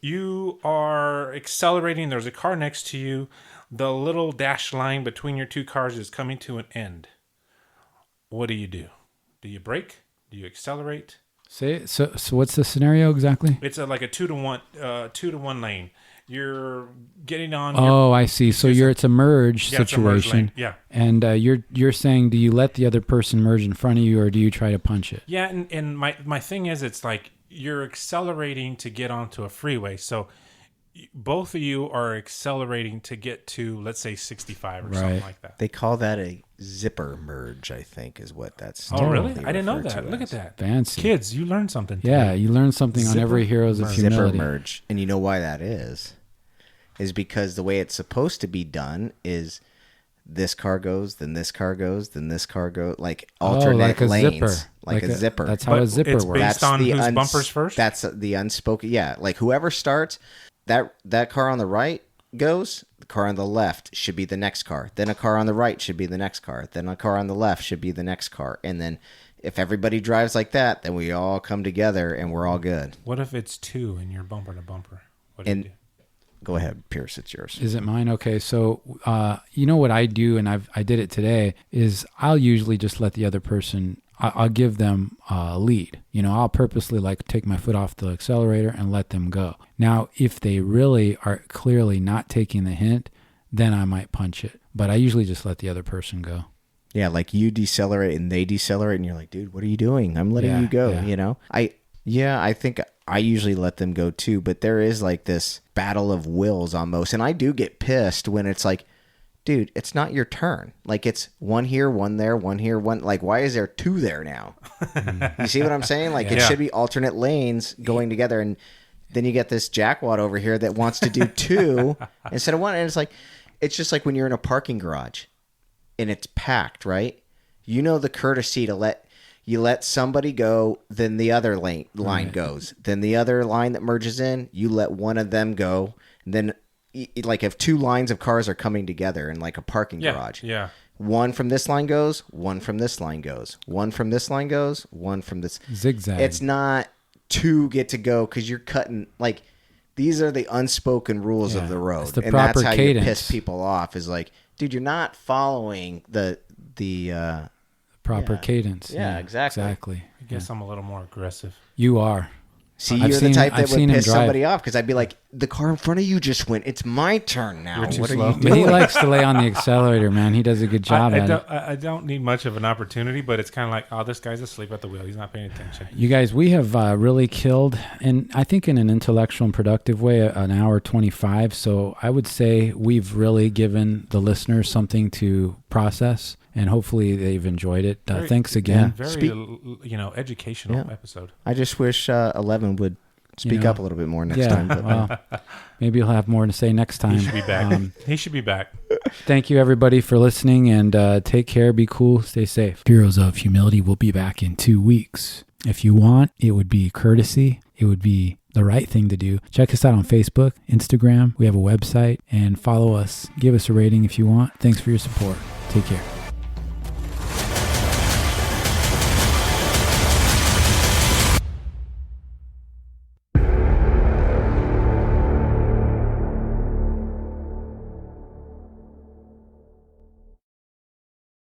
Speaker 3: You are accelerating. There's a car next to you. The little dashed line between your 2 cars is coming to an end. What do? Do you brake? Do you accelerate?
Speaker 1: So what's the scenario exactly?
Speaker 3: It's like a 2 to 1 lane. You're getting on.
Speaker 1: Oh, I see. So it's a merge situation.
Speaker 3: It's a merge lane. Yeah.
Speaker 1: And you're saying, do you let the other person merge in front of you, or do you try to punch it?
Speaker 3: Yeah, and my thing is, it's like you're accelerating to get onto a freeway. So both of you are accelerating to get to, let's say, 65 or something like that.
Speaker 2: They call that a zipper merge, I think, is what that's.
Speaker 3: Oh, really? I didn't know that. Look at that.
Speaker 1: Fancy.
Speaker 3: Kids, you learned something today.
Speaker 1: Yeah, you learn something on every Heroes of Humility.
Speaker 2: Zipper merge. And you know why that is because the way it's supposed to be done is this car goes, then this car goes, then this car goes, like alternate
Speaker 1: like a
Speaker 2: lanes.
Speaker 1: Zipper.
Speaker 2: Like a zipper.
Speaker 1: That's how a zipper
Speaker 3: it's
Speaker 1: works.
Speaker 3: based on whose bumpers first?
Speaker 2: That's the unspoken. Yeah, like whoever starts, that car on the right goes, the car on the left should be the next car. Then a car on the right should be the next car. Then a car on the left should be the next car. And then if everybody drives like that, then we all come together and we're all good.
Speaker 3: What if it's 2 and you're bumper to bumper? What do you do?
Speaker 2: Go ahead, Pierce, it's yours.
Speaker 1: Is it mine? Okay, so you know what I do, and I did it today, is I'll usually just let the other person, I'll give them a lead. You know, I'll purposely like take my foot off the accelerator and let them go. Now, if they really are clearly not taking the hint, then I might punch it. But I usually just let the other person go.
Speaker 2: Yeah, like you decelerate and they decelerate, and you're like, dude, what are you doing? I'm letting you go, you know? I think I usually let them go too, but there is like this battle of wills almost. And I do get pissed when it's like, dude, it's not your turn. Like it's one here, one there, one here, one. Like, why is there 2 there now? You see what I'm saying? Like it should be alternate lanes going together. And then you get this jackwad over here that wants to do 2 instead of 1. And it's just like when you're in a parking garage and it's packed, right? You know the courtesy to let somebody go, then the other line goes. Then the other line that merges in, you let one of them go. And then, like, if 2 lines of cars are coming together in, like, a parking garage.
Speaker 3: Yeah.
Speaker 2: One from this line goes, one from this line goes. One from this line goes, one from this.
Speaker 1: Zigzag.
Speaker 2: It's not 2 get to go because you're cutting, like, these are the unspoken rules of the road.
Speaker 1: It's the
Speaker 2: and
Speaker 1: proper
Speaker 2: that's how
Speaker 1: cadence.
Speaker 2: you piss people off is like, dude, you're not following the
Speaker 1: proper cadence.
Speaker 2: Yeah, exactly.
Speaker 3: I guess I'm a little more aggressive.
Speaker 1: You are.
Speaker 2: See, you're the type that would piss somebody off because I'd be like, the car in front of you just went. It's my turn now.
Speaker 3: You're too
Speaker 2: what
Speaker 3: slow.
Speaker 2: are you
Speaker 1: But
Speaker 2: doing?
Speaker 1: he likes to lay on the accelerator, man. He does a good job at it.
Speaker 3: I don't need much of an opportunity, but it's kind of like, oh, this guy's asleep at the wheel. He's not paying attention.
Speaker 1: You guys, we have really killed, and I think in an intellectual and productive way, an hour 25. So I would say we've really given the listeners something to process, and hopefully they've enjoed it. Thanks again.
Speaker 3: Very, educational episode.
Speaker 2: I just wish 11 would speak up a little bit more next time. But,
Speaker 1: well, maybe he'll have more to say next time.
Speaker 3: He should be back. He should be back.
Speaker 1: Thank you, everybody, for listening, and take care, be cool, stay safe. Heroes of Humility will be back in 2 weeks. If you want, it would be courtesy. It would be the right thing to do. Check us out on Facebook, Instagram. We have a website, and follow us. Give us a rating if you want. Thanks for your support. Take care.